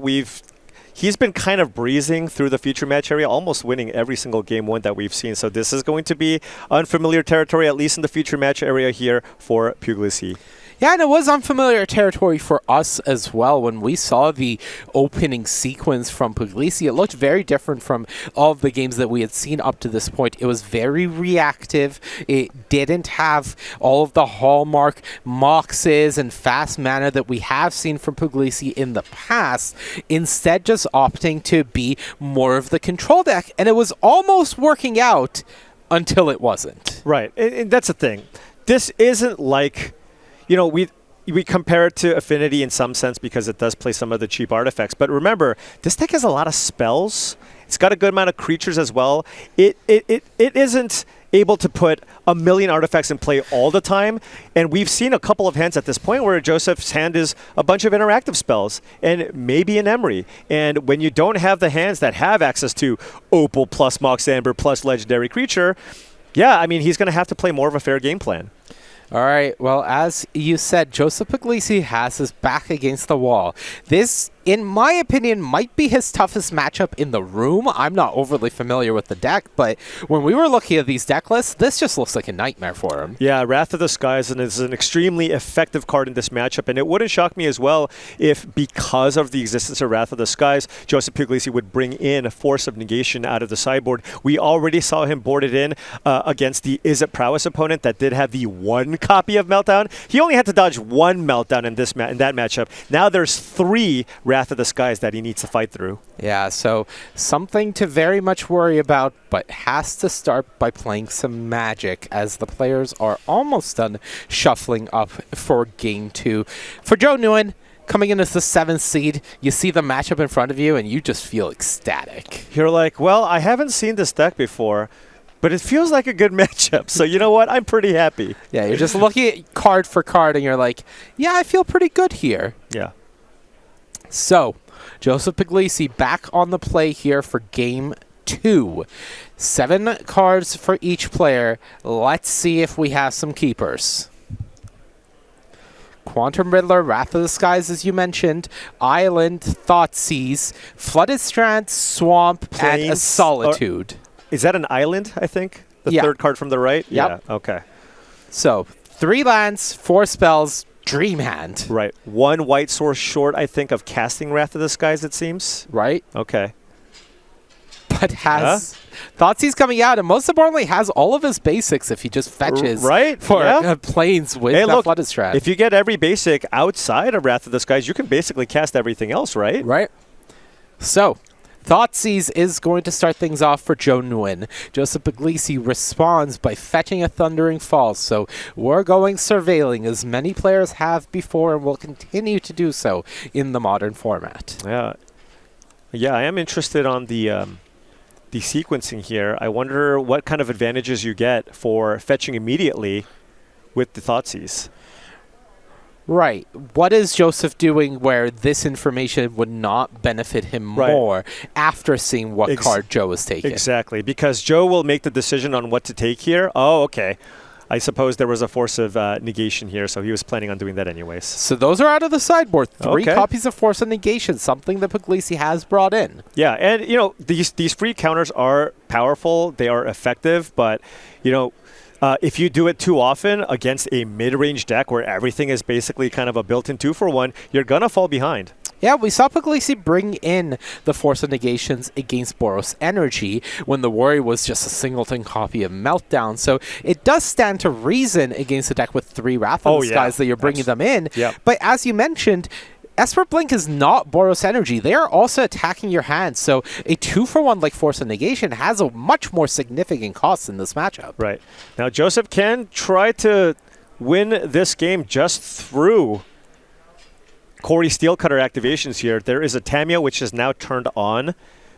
He's been kind of breezing through the future match area, almost winning every single game one that we've seen. So this is going to be unfamiliar territory, at least in the future match area here for Puglisi. Yeah, and it was unfamiliar territory for us as well. When we saw the opening sequence from Puglisi, it looked very different from all of the games that we had seen up to this point. It was very reactive. It didn't have all of the hallmark moxes and fast mana that we have seen from Puglisi in the past. Instead, just opting to be more of the control deck. And it was almost working out until it wasn't. Right, and that's the thing. This isn't like... we compare it to Affinity in some sense because it does play some of the cheap artifacts. But remember, this deck has a lot of spells. It's got a good amount of creatures as well. It isn't able to put a million artifacts in play all the time. And we've seen a couple of hands at this point where Joseph's hand is a bunch of interactive spells and maybe an Emery. And when you don't have the hands that have access to Opal plus Mox Amber plus Legendary Creature, yeah, I mean, he's going to have to play more of a fair game plan. All right, well, as you said, Joseph Puglisi has his back against the wall. This, in my opinion, might be his toughest matchup in the room. I'm not overly familiar with the deck, but when we were looking at these deck lists, this just looks like a nightmare for him. Yeah, Wrath of the Skies is an extremely effective card in this matchup, and it wouldn't shock me as well if, because of the existence of Wrath of the Skies, Joseph Puglisi would bring in a Force of Negation out of the sideboard. We already saw him boarded in against the Is It Prowess opponent that did have the one copy of Meltdown. He only had to dodge one Meltdown in that matchup. Now there's 3 Wrath of the Skies that he needs to fight through. Yeah, so something to very much worry about, but has to start by playing some Magic as the players are almost done shuffling up for Game 2. For Joe Nuin, coming in as the 7th seed, you see the matchup in front of you and you just feel ecstatic. You're like, well, I haven't seen this deck before, but it feels like a good matchup. So you know what? I'm pretty happy. Yeah, you're just looking at card for card and you're like, yeah, I feel pretty good here. Yeah. So, Joseph Puglisi back on the play here for Game 2. 7 cards for each player. Let's see if we have some keepers. Quantum Riddler, Wrath of the Skies, as you mentioned, Island, Thoughtseize, Flooded Strand, Swamp, Plains, and a Solitude. Is that an island, I think? The third card from the right? Yep. Yeah, okay. So, 3 lands, 4 spells, Dream Hand. Right. 1 white source short, I think, of casting Wrath of the Skies, it seems. Right. Okay. But has Thoughtseize coming out, and most importantly, has all of his basics if he just fetches for Plains with that Flooded Strand. If you get every basic outside of Wrath of the Skies, you can basically cast everything else, right? Right. So, Thoughtseize is going to start things off for Joe Nguyen. Joseph Puglisi responds by fetching a Thundering Falls. So we're going surveilling, as many players have before and will continue to do so in the modern format. Yeah. Yeah, I am interested on the sequencing here. I wonder what kind of advantages you get for fetching immediately with the Thoughtseize. Right. What is Joseph doing where this information would not benefit him more after seeing what card Joe is taking? Exactly, because Joe will make the decision on what to take here. Oh, okay. I suppose there was a Force of Negation here, so he was planning on doing that anyways. So those are out of the sideboard. 3 copies of Force of Negation, something that Puglisi has brought in. Yeah, and, these free counters are powerful. They are effective, but, If you do it too often against a mid-range deck where everything is basically kind of a built-in 2-for-1, you're going to fall behind. Yeah, we saw Puglisi bring in the Force of Negations against Boros Energy when the Warrior was just a singleton copy of Meltdown. So it does stand to reason against a deck with 3 Wrath of the Skies that you're bringing them in. Yep. But as you mentioned, Esper Blink is not Boros Energy. They are also attacking your hand. So a 2-for-1 like Force of Negation has a much more significant cost in this matchup. Right. Now, Joseph can try to win this game just through Corey Steelcutter activations here. There is a Tamiya, which is now turned on.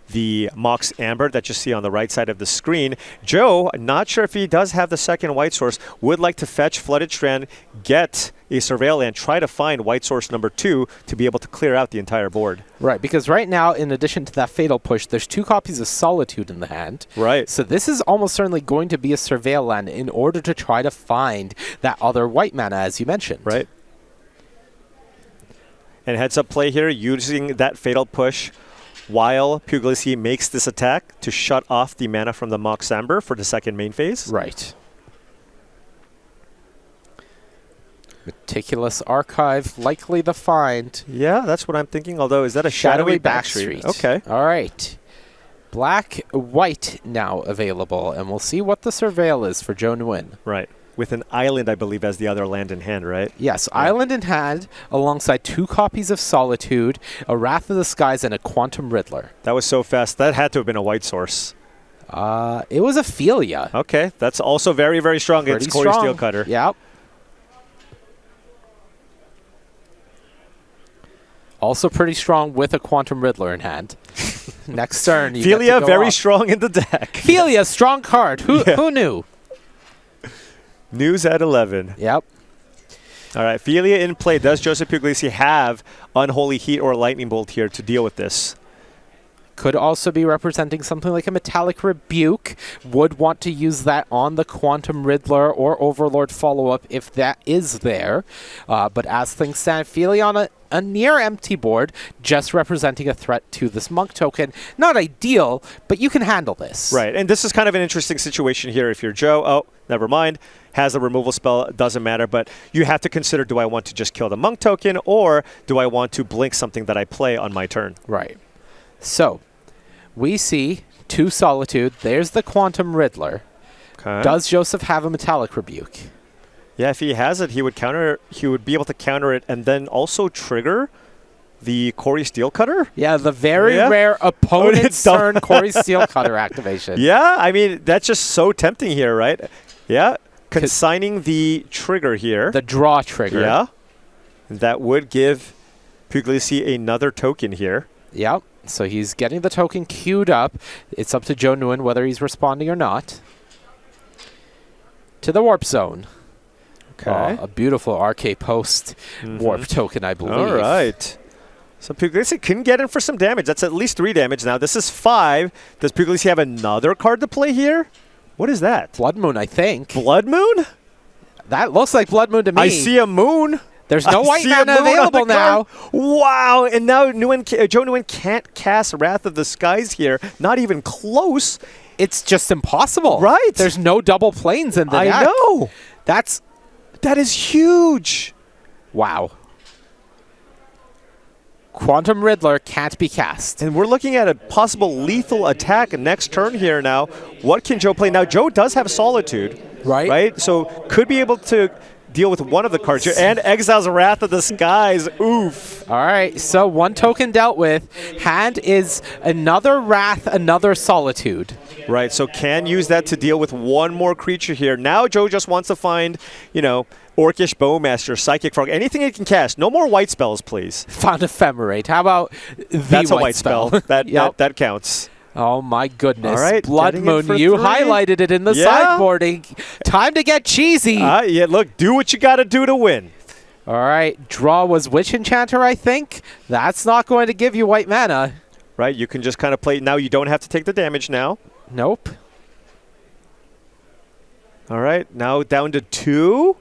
The Mox Amber that you see on the right side of the screen. Joe, not sure if he does have the second white source, would like to fetch Flooded Strand, get a Surveil Land, try to find white source number 2 to be able to clear out the entire board. Right, because right now, in addition to that Fatal Push, there's 2 copies of Solitude in the hand. Right. So this is almost certainly going to be a Surveil Land in order to try to find that other white mana, as you mentioned. Right. And heads up play here, using that Fatal Push while Puglisi makes this attack to shut off the mana from the Mox Amber for the second main phase. Right. Meticulous Archive, likely the find. Yeah, that's what I'm thinking. Although, is that a Shadowy Backstreet? Okay. All right. Black, white now available, and we'll see what the Surveil is for Joe Nguyen. Right. With an Island, I believe, as the other land in hand, right? Yes, yeah. Island in hand, alongside 2 copies of Solitude, a Wrath of the Skies, and a Quantum Riddler. That was so fast. That had to have been a white source. It was Ophelia. Okay, that's also very, very strong. It's Corey Steelcutter. Yep. Also pretty strong with a Quantum Riddler in hand. Next turn, you Ophelia, very off. strong in the deck. Ophelia, strong card. Who knew? News at 11. Yep. All right, Ophelia in play. Does Joseph Puglisi have Unholy Heat or Lightning Bolt here to deal with this? Could also be representing something like a Metallic Rebuke. Would want to use that on the Quantum Riddler or Overlord follow-up if that is there. But as things stand, Ophelia on a near empty board, just representing a threat to this Monk token. Not ideal, but you can handle this. Right, and this is kind of an interesting situation here. If you're Joe, oh, never mind, has the removal spell, doesn't matter, but you have to consider, do I want to just kill the Monk token, or do I want to blink something that I play on my turn? Right. So, we see 2 Solitude. There's the Quantum Riddler. Okay. Does Joseph have a Metallic Rebuke? Yeah, if he has it, he would be able to counter it and then also trigger the Corey Steelcutter? Yeah, the very rare opponent's turn Corey Steelcutter activation. Yeah, I mean, that's just so tempting here, right? Yeah, consigning the trigger here. The draw trigger. Yeah, that would give Puglisi another token here. Yep, so he's getting the token queued up. It's up to Joe Nuin whether he's responding or not. To the Warp Zone. Okay. A beautiful RK Post Warp token, I believe. All right. So Puglisi can get in for some damage. That's at least 3 damage now. This is 5. Does Puglisi have another card to play here? What is that? Blood Moon, I think. Blood Moon? That looks like Blood Moon to me. I see a moon. There's no white mana available now. Wow. And now Joe Nuin can't cast Wrath of the Skies here. Not even close. It's just impossible. Right. There's no double planes in the deck. I know. That is huge. Wow. Quantum Riddler can't be cast. And we're looking at a possible lethal attack next turn here now. What can Joe play? Now, Joe does have Solitude. Right? So could be able to deal with one of the cards here. And exiles Wrath of the Skies. Oof. All right. So 1 token dealt with. Hand is another Wrath, another Solitude. Right. So can use that to deal with one more creature here. Now Joe just wants to find, Orcish Bowmaster, Psychic Frog, anything it can cast. No more white spells, please. Found Ephemerate. How about That's a white spell. That counts. Oh, my goodness. All right, Blood Moon, you 3. Highlighted it in the sideboarding. Time to get cheesy. Yeah, look, do what you got to do to win. All right, draw was Witch Enchanter, I think. That's not going to give you white mana. Right, you can just kind of play. Now you don't have to take the damage now. Nope. All right, now down to 2.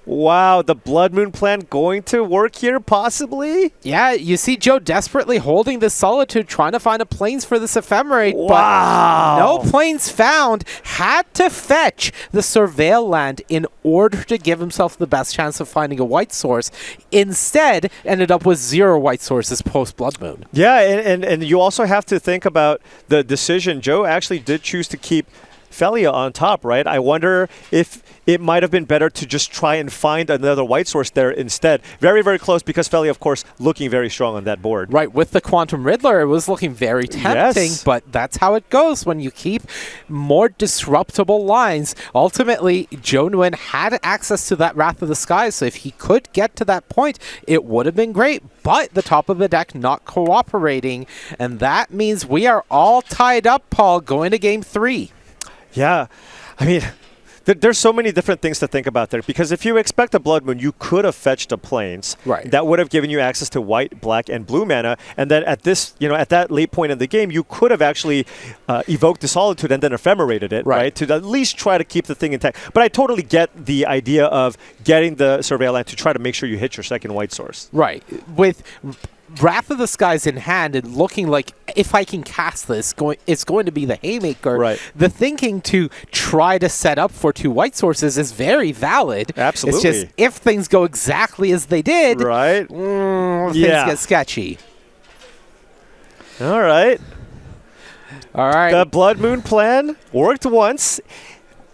Wow, the Blood Moon plan going to work here, possibly? Yeah, you see Joe desperately holding this Solitude, trying to find a plains for this Ephemerate, Wow. but no plains found. Had to fetch the Surveil land in order to give himself the best chance of finding a white source. Instead, ended up with 0 white sources post Blood Moon. Yeah, and you also have to think about the decision. Joe actually did choose to keep Felia on top, right? I wonder if it might have been better to just try and find another white source there instead. Very, very close because Felia, of course, looking very strong on that board. Right, with the Quantum Riddler, it was looking very tempting, Yes. but that's how it goes when you keep more disruptible lines. Ultimately, Joe Nguyen had access to that Wrath of the Skies, so if he could get to that point, it would have been great, but the top of the deck not cooperating, and that means we are all tied up, Paul, going to game 3. Yeah, I mean, there's so many different things to think about there because if you expect a Blood Moon, you could have fetched a Plains. Right. That would have given you access to white, black, and blue mana, and then at this, at that late point in the game, you could have actually evoked the Solitude and then ephemerated it, right? To at least try to keep the thing intact. But I totally get the idea of getting the Surveil land to try to make sure you hit your second white source. Right. With Wrath of the Skies in hand and looking like if I can cast this, it's going to be the Haymaker. Right. The thinking to try to set up for 2 white sources is very valid. Absolutely. It's just if things go exactly as they did, right? Things get sketchy. All right. All right. The Blood Moon plan worked once.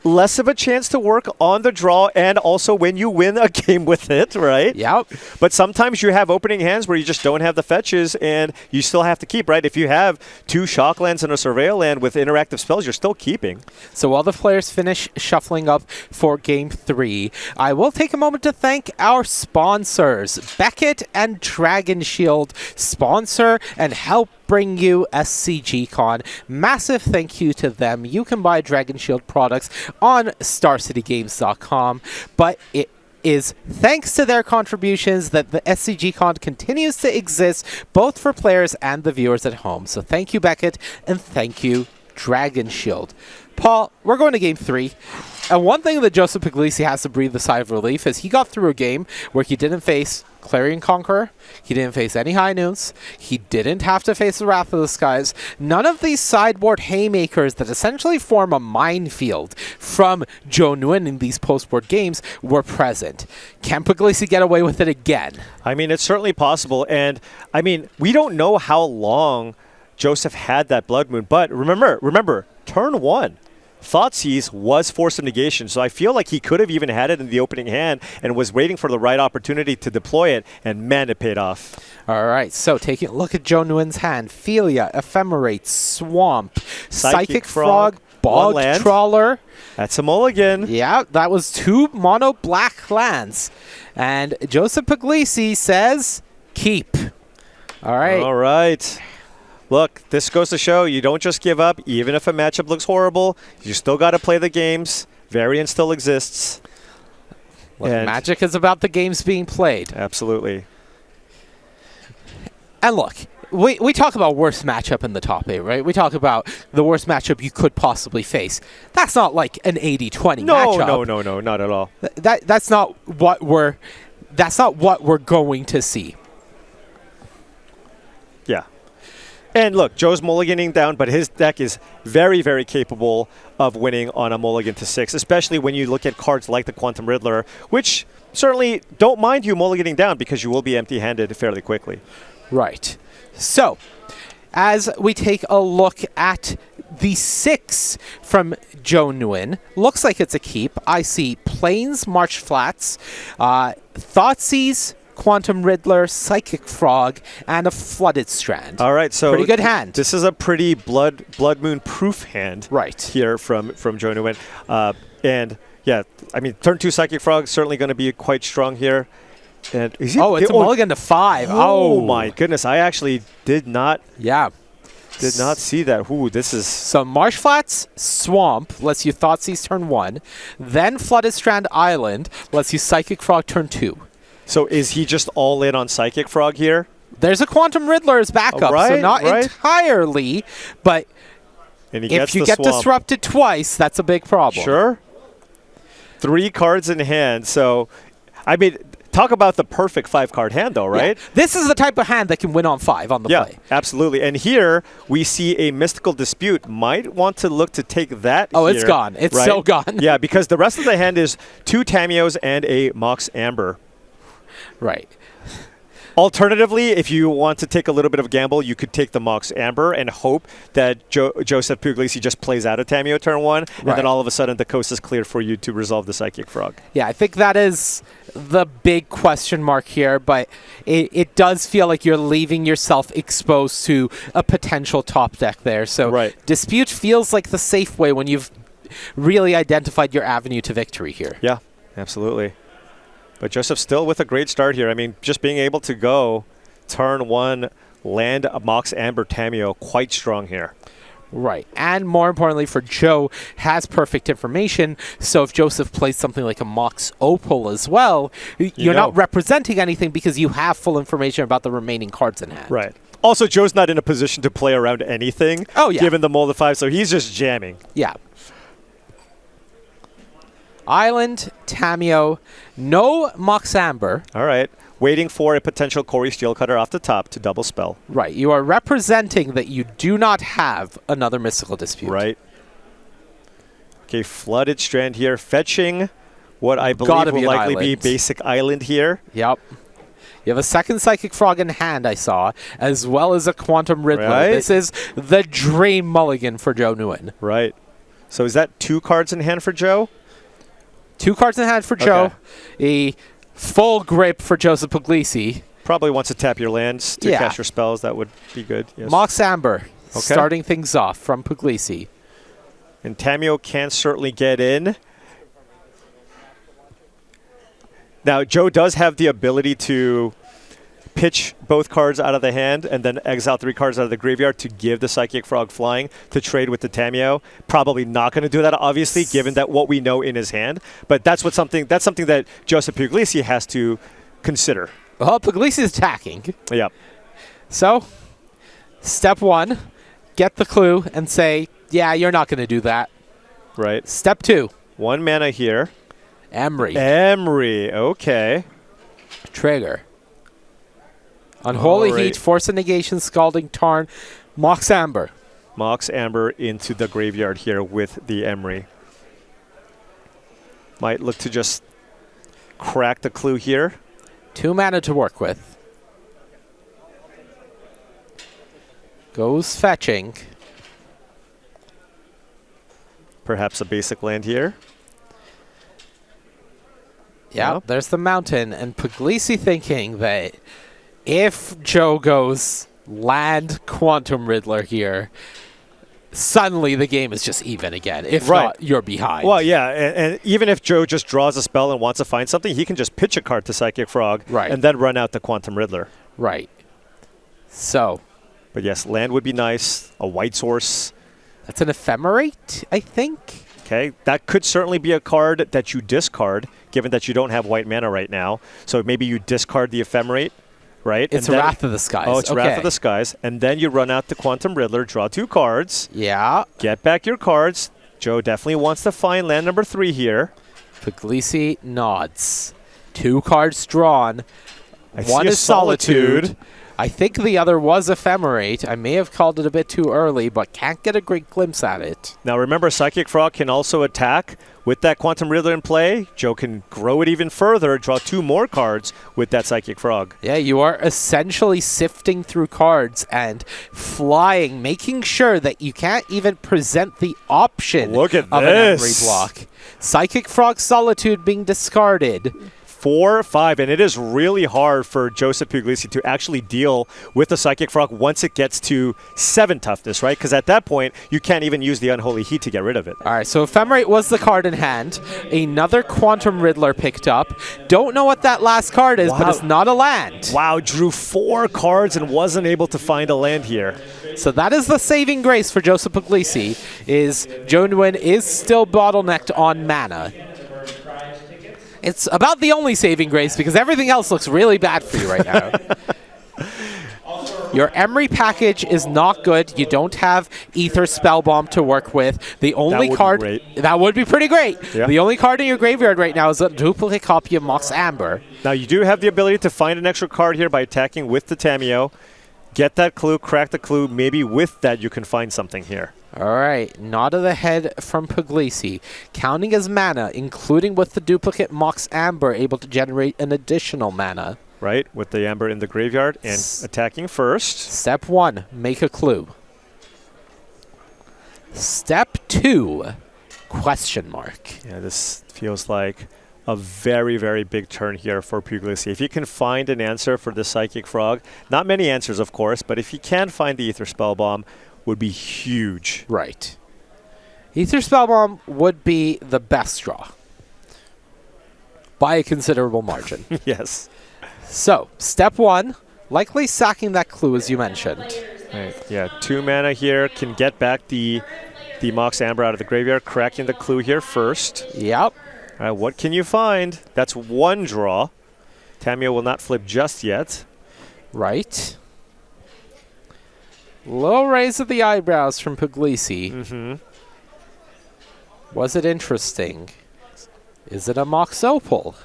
Less of a chance to work on the draw and also when you win a game with it, right? Yep. But sometimes you have opening hands where you just don't have the fetches and you still have to keep, right? If you have 2 Shocklands and a Surveil land with interactive spells, you're still keeping. So while the players finish shuffling up for Game 3, I will take a moment to thank our sponsors. Beckett and Dragon Shield sponsor and help bring you SCG Con. Massive thank you to them. You can buy Dragon Shield products on StarCityGames.com, but it is thanks to their contributions that the SCG Con continues to exist, both for players and the viewers at home. So thank you, Beckett, and thank you, Dragon Shield. Paul, we're going to Game 3. And one thing that Joseph Puglisi has to breathe a sigh of relief is he got through a game where he didn't face Clarion Conqueror, he didn't face any High Noons, he didn't have to face the Wrath of the Skies. None of these sideboard haymakers that essentially form a minefield from Joe Nuin in these post-board games were present. Can Puglisi get away with it again? I mean, it's certainly possible. And, I mean, we don't know how long Joseph had that Blood Moon. But remember, turn 1. Thoughtseize was Force of Negation, so I feel like he could have even had it in the opening hand and was waiting for the right opportunity to deploy it, and man, it paid off. All right, so taking a look at Joe Nguyen's hand, Felia, Ephemerate, Swamp, Psychic Frog, Bog Trawler. That's a mulligan. Yeah, that was 2 mono black lands. And Joseph Puglisi says, keep. All right. All right. Look, this goes to show you don't just give up, even if a matchup looks horrible. You still got to play the games. Variance still exists. Look, Magic is about the games being played. Absolutely. And look, we talk about worst matchup in the top 8, right? We talk about the worst matchup you could possibly face. That's not like an 80-20 matchup. No, not at all. That's not what we're going to see. Yeah. And look, Joe's mulliganing down, but his deck is very, very capable of winning on a mulligan to 6, especially when you look at cards like the Quantum Riddler, which certainly don't mind you mulliganing down because you will be empty-handed fairly quickly. Right. So, as we take a look at the 6 from Joe Nguyen, looks like it's a keep. I see Plains, March Flats, Thoughtseize, Quantum Riddler, Psychic Frog, and a Flooded Strand. All right, so pretty good hand. This is a pretty Blood Moon proof hand, right here from Joe Nguyen. And yeah, I mean, turn 2 Psychic Frog certainly going to be quite strong here. And it's a mulligan to 5. Oh my goodness, I actually did not. Yeah. Did not see that. Ooh, this is... So Marsh Flats, Swamp, lets you Thoughtseize turn 1. Then Flooded Strand Island lets you Psychic Frog turn 2. So is he just all in on Psychic Frog here? There's a Quantum Riddler as backup, so not entirely, but if you get disrupted twice, that's a big problem. Sure. 3 cards in hand, so I mean, talk about the perfect 5-card hand, though, right? Yeah. This is the type of hand that can win on 5 on the play. Yeah, absolutely. And here we see a Mystical Dispute. Might want to look to take that. Oh, here, it's gone. It's right? so gone. Yeah, because the rest of the hand is 2 Tamios and a Mox Amber. Right. Alternatively, if you want to take a little bit of a gamble, you could take the Mox Amber and hope that Joseph Puglisi just plays out a Tamio turn 1, and then all of a sudden the coast is cleared for you to resolve the Psychic Frog. Yeah, I think that is the big question mark here, but it does feel like you're leaving yourself exposed to a potential top deck there. So Dispute feels like the safe way when you've really identified your avenue to victory here. Yeah, absolutely. But Joseph still with a great start here. I mean, just being able to go turn 1, land a Mox Amber Tamio, quite strong here. Right. And more importantly for Joe, has perfect information. So if Joseph plays something like a Mox Opal as well, you're not representing anything because you have full information about the remaining cards in hand. Right. Also, Joe's not in a position to play around anything, given the mold of 5, so he's just jamming. Yeah. Island, Tamio, no Mox Amber. All right. Waiting for a potential Corey Steelcutter off the top to double spell. Right. You are representing that you do not have another Mystical Dispute. Right. Okay, Flooded Strand here. Fetching what I believe will likely be basic Island here. Yep. You have a second Psychic Frog in hand, I saw, as well as a Quantum Riddler. Right. This is the dream mulligan for Joe Nuin. Right. So is that 2 cards in hand for Joe? 2 cards in hand for Joe. A full grip for Joseph Puglisi. Probably wants to tap your lands to cast your spells. That would be good. Yes. Mox Amber starting things off from Puglisi. And Tamio can certainly get in. Now, Joe does have the ability to pitch both cards out of the hand and then exile 3 cards out of the graveyard to give the Psychic Frog flying to trade with the Tamio. Probably not going to do that, obviously, given that what we know in his hand. But that's something that Joseph Puglisi has to consider. Well, Puglisi is attacking. Yeah. So, step 1, get the clue and say, yeah, you're not going to do that. Right. Step 2. 1 mana here. Emery. Okay. Trigger. Unholy Heat, Force of Negation, Scalding Tarn, Mox Amber. Mox Amber into the graveyard here with the Emery. Might look to just crack the clue here. 2 mana to work with. Goes fetching. Perhaps a basic land here. Yeah, there's the mountain. And Puglisi thinking that if Joe goes land Quantum Riddler here, suddenly the game is just even again. If not, you're behind. Well, yeah, and even if Joe just draws a spell and wants to find something, he can just pitch a card to Psychic Frog and then run out the Quantum Riddler. Right. So. But yes, land would be nice. A white source. That's an Ephemerate, I think. Okay, that could certainly be a card that you discard, given that you don't have white mana right now. So maybe you discard the Ephemerate. Right? It's Wrath of the Skies. Oh, it's Wrath of the Skies. And then you run out the Quantum Riddler, draw 2 cards. Yeah. Get back your cards. Joe definitely wants to find land number 3 here. Puglisi nods. 2 cards drawn. One is Solitude. I think the other was Ephemerate. I may have called it a bit too early, but can't get a great glimpse at it. Now remember, Psychic Frog can also attack. With that Quantum Riddler in play, Joe can grow it even further, draw 2 more cards with that Psychic Frog. Yeah, you are essentially sifting through cards and flying, making sure that you can't even present the option of an Emery block. Psychic Frog Solitude being discarded. 4, 5, and it is really hard for Joseph Puglisi to actually deal with the Psychic Frog once it gets to 7 toughness, right? Because at that point, you can't even use the Unholy Heat to get rid of it. All right, so Ephemerate was the card in hand. Another Quantum Riddler picked up. Don't know what that last card is, but it's not a land. Wow, drew 4 cards and wasn't able to find a land here. So that is the saving grace for Joseph Puglisi, is Joe Nguyen is still bottlenecked on mana. It's about the only saving grace because everything else looks really bad for you right now. Your Emery package is not good. You don't have Ether Spellbomb to work with. The only card that would be pretty great. Yeah. The only card in your graveyard right now is a duplicate copy of Mox Amber. Now you do have the ability to find an extra card here by attacking with the Tamiyo. Get that clue, crack the clue. Maybe with that you can find something here. All right, nod of the head from Puglisi. Counting as mana, including with the duplicate Mox Amber, able to generate an additional mana. Right, with the Amber in the graveyard and attacking first. Step 1, make a clue. Step 2, question mark. Yeah, this feels like a very, very big turn here for Puglisi. If you can find an answer for the Psychic Frog, not many answers, of course, but if you can find the Ether Spellbomb, would be huge. Right. Ether Spellbomb would be the best draw by a considerable margin. Yes. So, step 1, likely sacking that clue as you mentioned. Right. Yeah, 2 mana here can get back the Mox Amber out of the graveyard, cracking the clue here first. Yep. All right, what can you find? That's 1 draw. Tamiyo will not flip just yet. Right. Low raise of the eyebrows from Puglisi. Mm-hmm. Was it interesting? Is it a Mox Opal?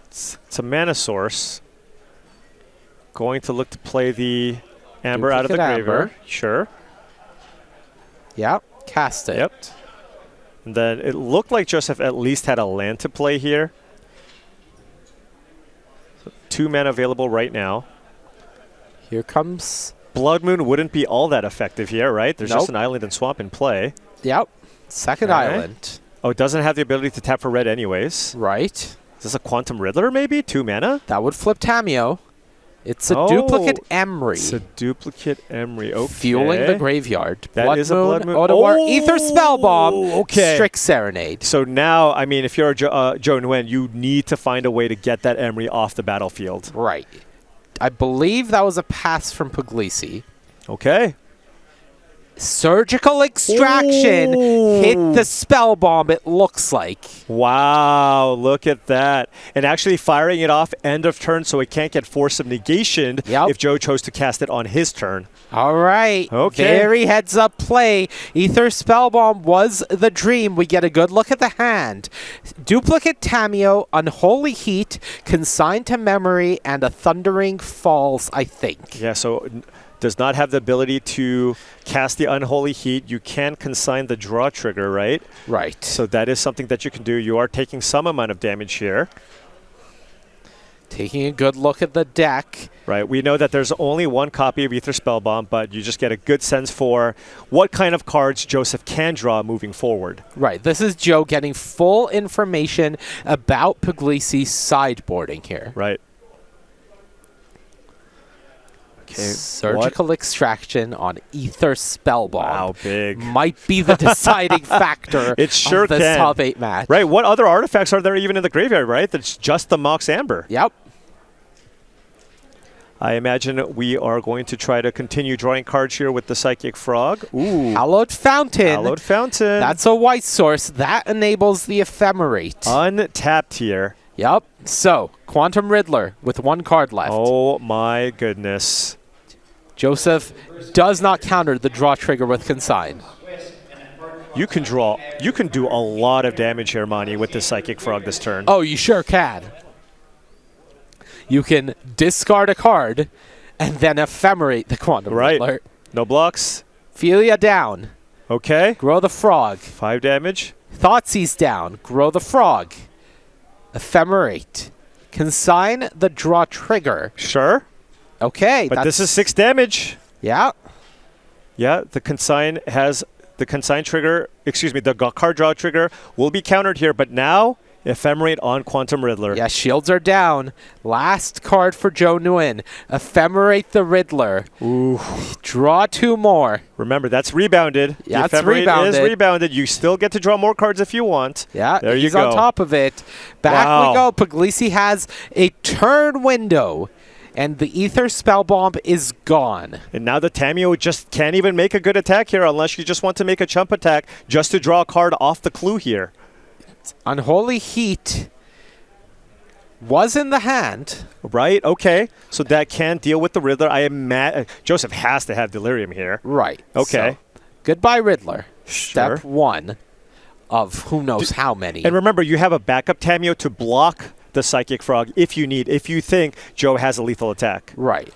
It's a mana source. Going to look to play the Amber out of the Duplicate graveyard. Amber. Sure. Yep. Cast it. Yep. And then it looked like Joseph at least had a land to play here. So 2 mana available right now. Here comes... Blood Moon wouldn't be all that effective here, right? There's Nope. just an island and swamp in play. Yep. Second Alright. island. Oh, it doesn't have the ability to tap for red anyways. Right. Is this a Quantum Riddler maybe? 2 mana? That would flip Tamiyo. It's a duplicate Emery. It's a duplicate Emery. Okay. Fueling the graveyard. That is a Blood Moon. Ottawa, Oh, Ether Spellbomb. okay. Strict Serenade. So now, I mean, if you're Joe Nguyen, you need to find a way to get that Emery off the battlefield. Right. I believe that was a pass from Puglisi. Okay. Surgical Extraction hit the spell bomb, it looks like. Wow, look at that. And actually firing it off end of turn so it can't get Force of Negation if Joe chose to cast it on his turn. All right. Okay. Very heads up play. Ether Spellbomb was the dream. We get a good look at the hand. Duplicate Tamiyo, Unholy Heat, Consigned to Memory, and a Thundering Falls, I think. Yeah, so does not have the ability to cast the Unholy Heat. You can consign the draw trigger, right? Right. So that is something that you can do. You are taking some amount of damage here. Taking a good look at the deck. Right. We know that there's only 1 copy of Ether Spellbomb, but you just get a good sense for what kind of cards Joseph can draw moving forward. Right. This is Joe getting full information about Puglisi's sideboarding here. Right. Okay, Surgical Extraction on Ether Spellbomb. Wow, big. Might be the deciding factor It sure of this can. top 8 match. Right. What other artifacts are there even in the graveyard, right? That's just the Mox Amber. Yep. I imagine we are going to try to continue drawing cards here with the Psychic Frog. Ooh. Hallowed Fountain. Hallowed Fountain. That's a white source. That enables the Ephemerate. Untapped here. Yep. So, Quantum Riddler with 1 card left. Oh, my goodness. Joseph does not counter the draw trigger with Consign. You can draw. You can do a lot of damage here, Mani, with this Psychic Frog this turn. Oh, you sure can. You can discard a card and then Ephemerate the Quantum Riddler. No blocks. Felia down. Okay. Grow the Frog. 5 damage. Thoughtseize down. Grow the Frog. Ephemerate. Consign the draw trigger. Sure. Okay. But this is 6 damage. Yeah. Yeah, the consign has the consign trigger, excuse me, the card draw trigger will be countered here, but now Ephemerate on Quantum Riddler. Yeah, shields are down. Last card for Joe Nuin. Ephemerate the Riddler. Ooh. Draw 2 more. Remember, that's rebounded. Yeah, the it's Ephemerate rebounded. is rebounded. You still get to draw more cards if you want. Yeah, there he's you go. on top of it. Back we go. Puglisi has a turn window, and the Ether Spellbomb is gone. And now the Tamiyo just can't even make a good attack here unless you just want to make a chump attack just to draw a card off the clue here. Unholy Heat Was in the hand. Right, okay. So that can deal with the Riddler. I am mad. Joseph has to have Delirium here. Right. Okay. So, goodbye, Riddler. Sure. Step 1 of who knows how many. And remember, you have a backup Tameo to block the Psychic Frog if you think Joe has a lethal attack. Right.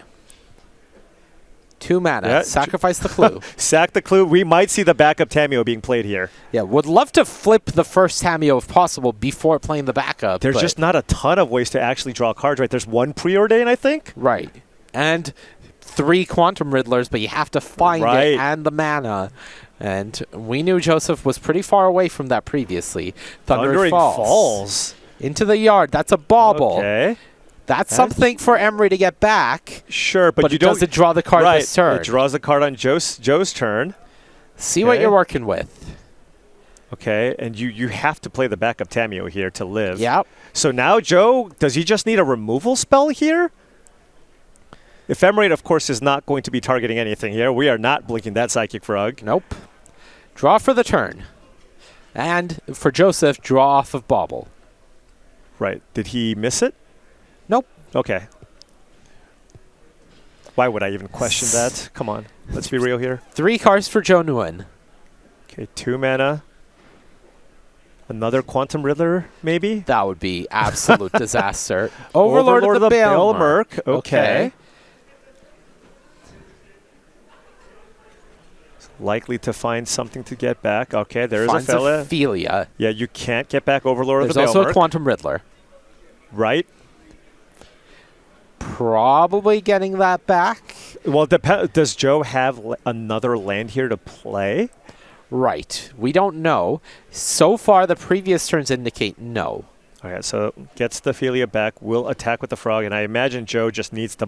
2 mana. Yeah. Sacrifice the clue. Sack the clue. We might see the backup Tameo being played here. Yeah, would love to flip the first Tameo if possible before playing the backup. There's just not a ton of ways to actually draw cards, right? There's 1 Preordain, I think. Right. And 3 Quantum Riddlers, but you have to find it and the mana. And we knew Joseph was pretty far away from that previously. Thundering Falls. Into the yard. That's a bauble. Okay. That's something for Emery to get back. Sure, but you it doesn't draw the card this turn. It draws the card on Joe's turn. See what you're working with. Okay, and you have to play the backup Tameo here to live. Yep. So now Joe, does he just need a removal spell here? Ephemerate, of course, is not going to be targeting anything here. We are not blinking that Psychic Frog. Nope. Draw for the turn. And for Joseph, draw off of Bauble. Right. Did he miss it? Nope. Okay. Why would I even question that? Come on. Let's be real here. 3 cards for Joe Nguyen. Okay, 2 mana. Another Quantum Riddler, maybe? That would be absolute disaster. Overlord of the Baelmerk. Okay. Likely to find something to get back. Okay, there's a fella. Ophelia. Yeah, you can't get back Overlord of the Baelmerk. There's also a Quantum Riddler. Right. Probably getting that back. Well, does Joe have another land here to play? Right. We don't know. So far, the previous turns indicate no. Okay, so gets the Ophelia back, will attack with the frog, and I imagine Joseph just needs the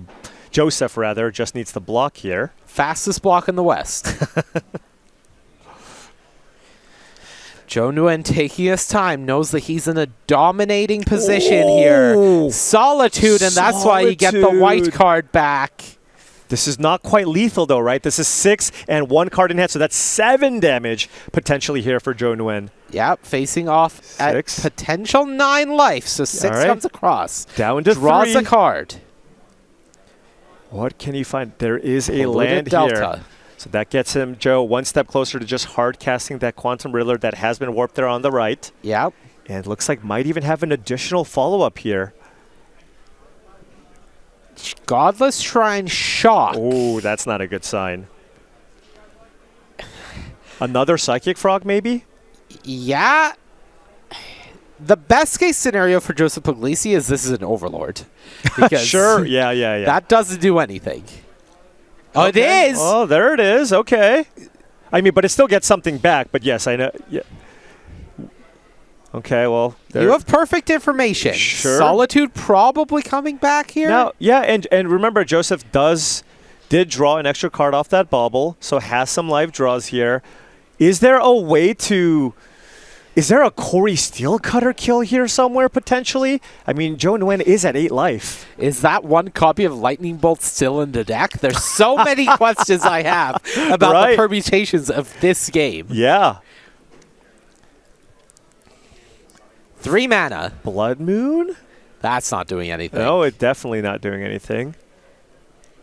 block here. Fastest block in the West. Joe Nguyen, taking his time, knows that he's in a dominating position here. Solitude, and that's why you get the white card back. This is not quite lethal, though, right? This is 6 and 1 card in hand, so that's 7 damage potentially here for Joe Nguyen. Yep, facing off at potential 9 life, so 6 comes across. Down to 3. Draws a card. What can he find? There is a land here. So that gets him, Joe, 1 step closer to just hard casting that Quantum Riddler that has been warped there on the right. Yep. And looks like might even have an additional follow-up here. Godless Shrine Shock. Oh, that's not a good sign. Another Psychic Frog, maybe? Yeah. The best case scenario for Joseph Puglisi is this is an Overlord. Because sure, yeah. That doesn't do anything. Oh, it is! Oh, there it is. Okay. I mean, but it still gets something back. But yes, I know. Yeah. Okay, well. You have perfect information. Sure. Solitude probably coming back here. Now, yeah, and remember, Joseph did draw an extra card off that bauble, so has some live draws here. Is there a way to... Is there a Corey Steelcutter kill here somewhere, potentially? I mean, Joe Nguyen is at 8 life. Is that 1 copy of Lightning Bolt still in the deck? There's so many questions I have about the permutations of this game. Yeah. 3 mana. Blood Moon? That's not doing anything. No, it's definitely not doing anything.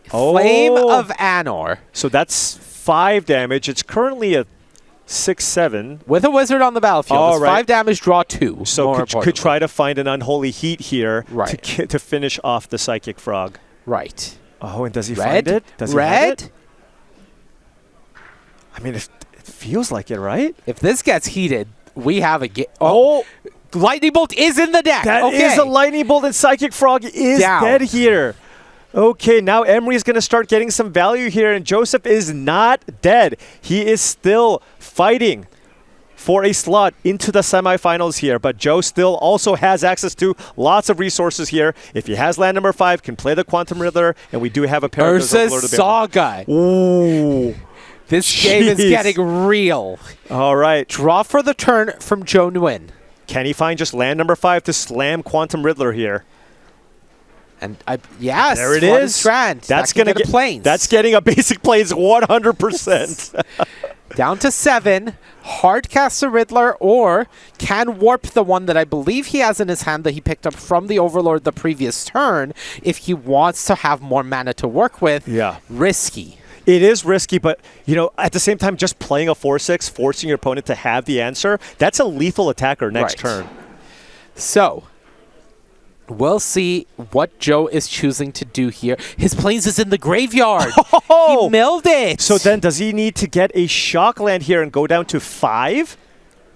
Flame of Anor. So that's 5 damage. It's currently a 6/7 with a wizard on the battlefield. 5 damage, draw 2. So could try to find an Unholy Heat here to finish off the Psychic Frog. Right. Oh, and does he find it? Does he have it? I mean, it feels like it, right? If this gets heated, we have a game. Oh, Lightning Bolt is in the deck. That is a Lightning Bolt, and Psychic Frog is dead here. Okay, now Emery's going to start getting some value here, and Joseph is not dead. He is still fighting for a slot into the semifinals here, but Joe still also has access to lots of resources here. If he has land number 5, can play the Quantum Riddler, and we do have a pair of Urza's Saga. Ooh. This game is getting real. All right. Draw for the turn from Joe Nguyen. Can he find just land number 5 to slam Quantum Riddler here? And yes, there it is. Strand. That's going to get planes. That's getting a basic planes 100%. Down to 7. Hard cast a Riddler or can warp the one that I believe he has in his hand that he picked up from the Overlord the previous turn if he wants to have more mana to work with. Yeah. Risky. It is risky, but, you know, at the same time, just playing a 4/6, forcing your opponent to have the answer, that's a lethal attacker next turn. So, we'll see what Joe is choosing to do here. His Plains is in the graveyard. Oh! He milled it. So then does he need to get a shock land here and go down to 5?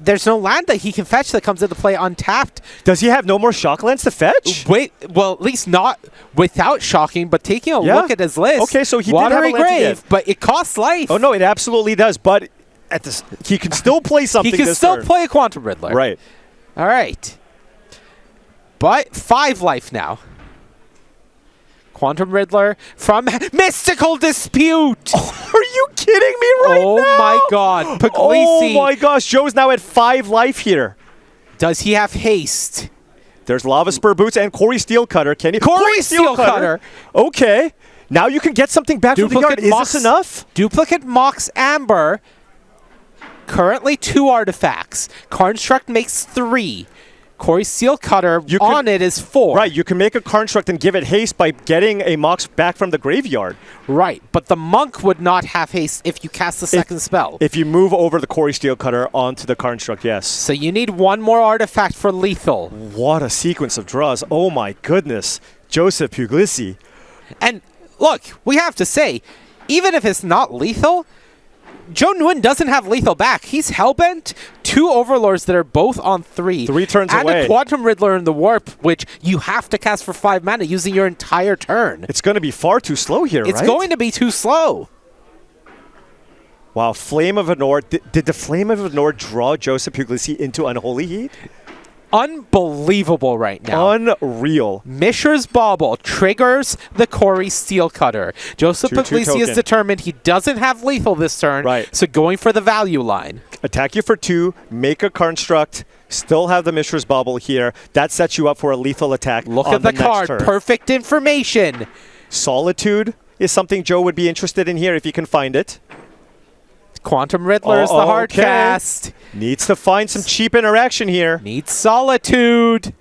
There's no land that he can fetch that comes into play untapped. Does he have no more shock lands to fetch? Wait, well, at least not without shocking, but taking a look at his list. Okay, so he did have a Watery land to Grave, get. but it costs life. Oh, no, it absolutely does, but at this, he can still play something He can this still turn. play a Quantum Riddler. Right. All right. But 5 life now. Quantum Riddler from Mystical Dispute. Are you kidding me right Oh now? my God. Puglisi. Oh my gosh, Joe's now at 5 life here. Does he have haste? There's Lava Spur Boots and Corey Steelcutter. Can you? Corey Steelcutter. Okay. Now you can get something back from the yard. Is this enough? Duplicate Mox Amber. Currently 2 artifacts. Construct makes 3. Corey Steelcutter on it is 4. Right, you can make a construct and give it haste by getting a Mox back from the graveyard. Right, but the Monk would not have haste if you cast the second spell. If you move over the Corey Steelcutter onto the construct, yes. So you need 1 more artifact for lethal. What a sequence of draws. Oh my goodness. Joseph Puglisi. And look, we have to say, even if it's not lethal, Joe Nguyen doesn't have lethal back. He's hellbent 2 Overlords that are both on 3. 3 turns and away. And a Quantum Riddler in the Warp, which you have to cast for 5 mana using your entire turn. It's going to be far too slow here, right? It's going to be too slow. Wow, Flame of Anor. Did the Flame of Anor draw Joseph Puglisi into Unholy Heat? Unbelievable right now. Unreal. Mishra's Bauble triggers the Corey Steelcutter. Joseph 2/2 Puglisi is token. determined he doesn't have lethal this turn, Right. so going for the value line. Attack you for 2, make a construct, still have the Mishra's Bauble here. That sets you up for a lethal attack. Look on at the next card. turn. Perfect information. Solitude is something Joe would be interested in here if he can find it. Quantum Riddler is the hard cast. Needs to find some cheap interaction here. Needs Solitude.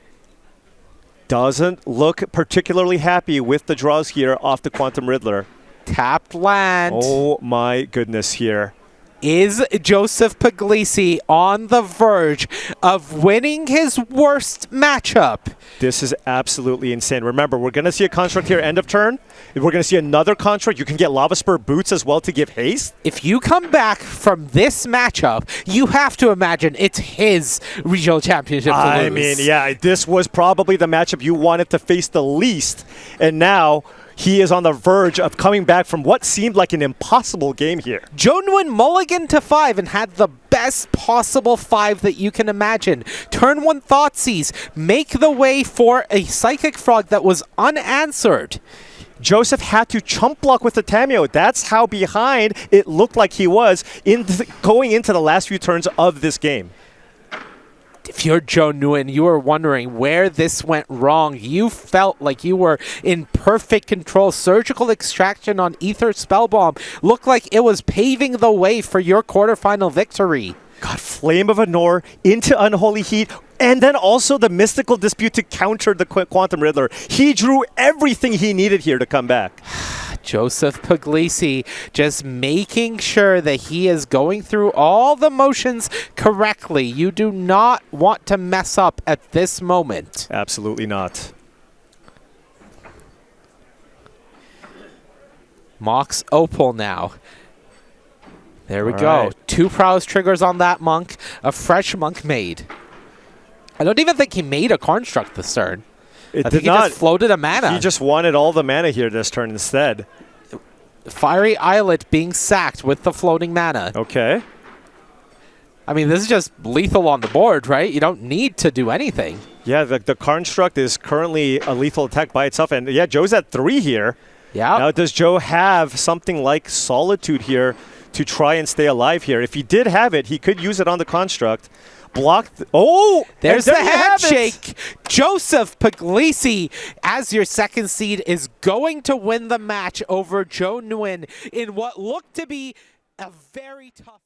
Doesn't look particularly happy with the draws here off the Quantum Riddler. Tapped land. Oh my goodness here. Is Joseph Puglisi on the verge of winning his worst matchup? This is absolutely insane. Remember, we're going to see a construct here end of turn. We're going to see another construct. You can get Lava Spur Boots as well to give haste. If you come back from this matchup, you have to imagine it's his regional championship to I lose. mean, yeah, this was probably the matchup you wanted to face the least. And now he is on the verge of coming back from what seemed like an impossible game here. Joe Nguyen mulliganed to 5 and had the best possible 5 that you can imagine. Turn 1 Thoughtseize, make the way for a Psychic Frog that was unanswered. Joseph had to chump block with the Tameo. That's how behind it looked like he was going into the last few turns of this game. If you're Joe Nuin, you were wondering where this went wrong. You felt like you were in perfect control. Surgical Extraction on Ether Spellbomb looked like it was paving the way for your quarterfinal victory. God, Flame of Anor into Unholy Heat, and then also the Mystical Dispute to counter the Quantum Riddler. He drew everything he needed here to come back. Joseph Puglisi just making sure that he is going through all the motions correctly. You do not want to mess up at this moment. Absolutely not. Mox Opal now. There we All go. right. 2 prowess triggers on that monk. A fresh monk made. I don't even think he made a construct this turn. I think he just floated a mana. He just wanted all the mana here this turn instead. Fiery Islet being sacked with the floating mana. Okay. I mean, this is just lethal on the board, right? You don't need to do anything. Yeah, the construct is currently a lethal attack by itself. And yeah, Joe's at 3 here. Yeah. Now, does Joe have something like Solitude here to try and stay alive here? If he did have it, he could use it on the construct. There's the handshake. Joseph Puglisi, as your second seed, is going to win the match over Joe Nguyen in what looked to be a very tough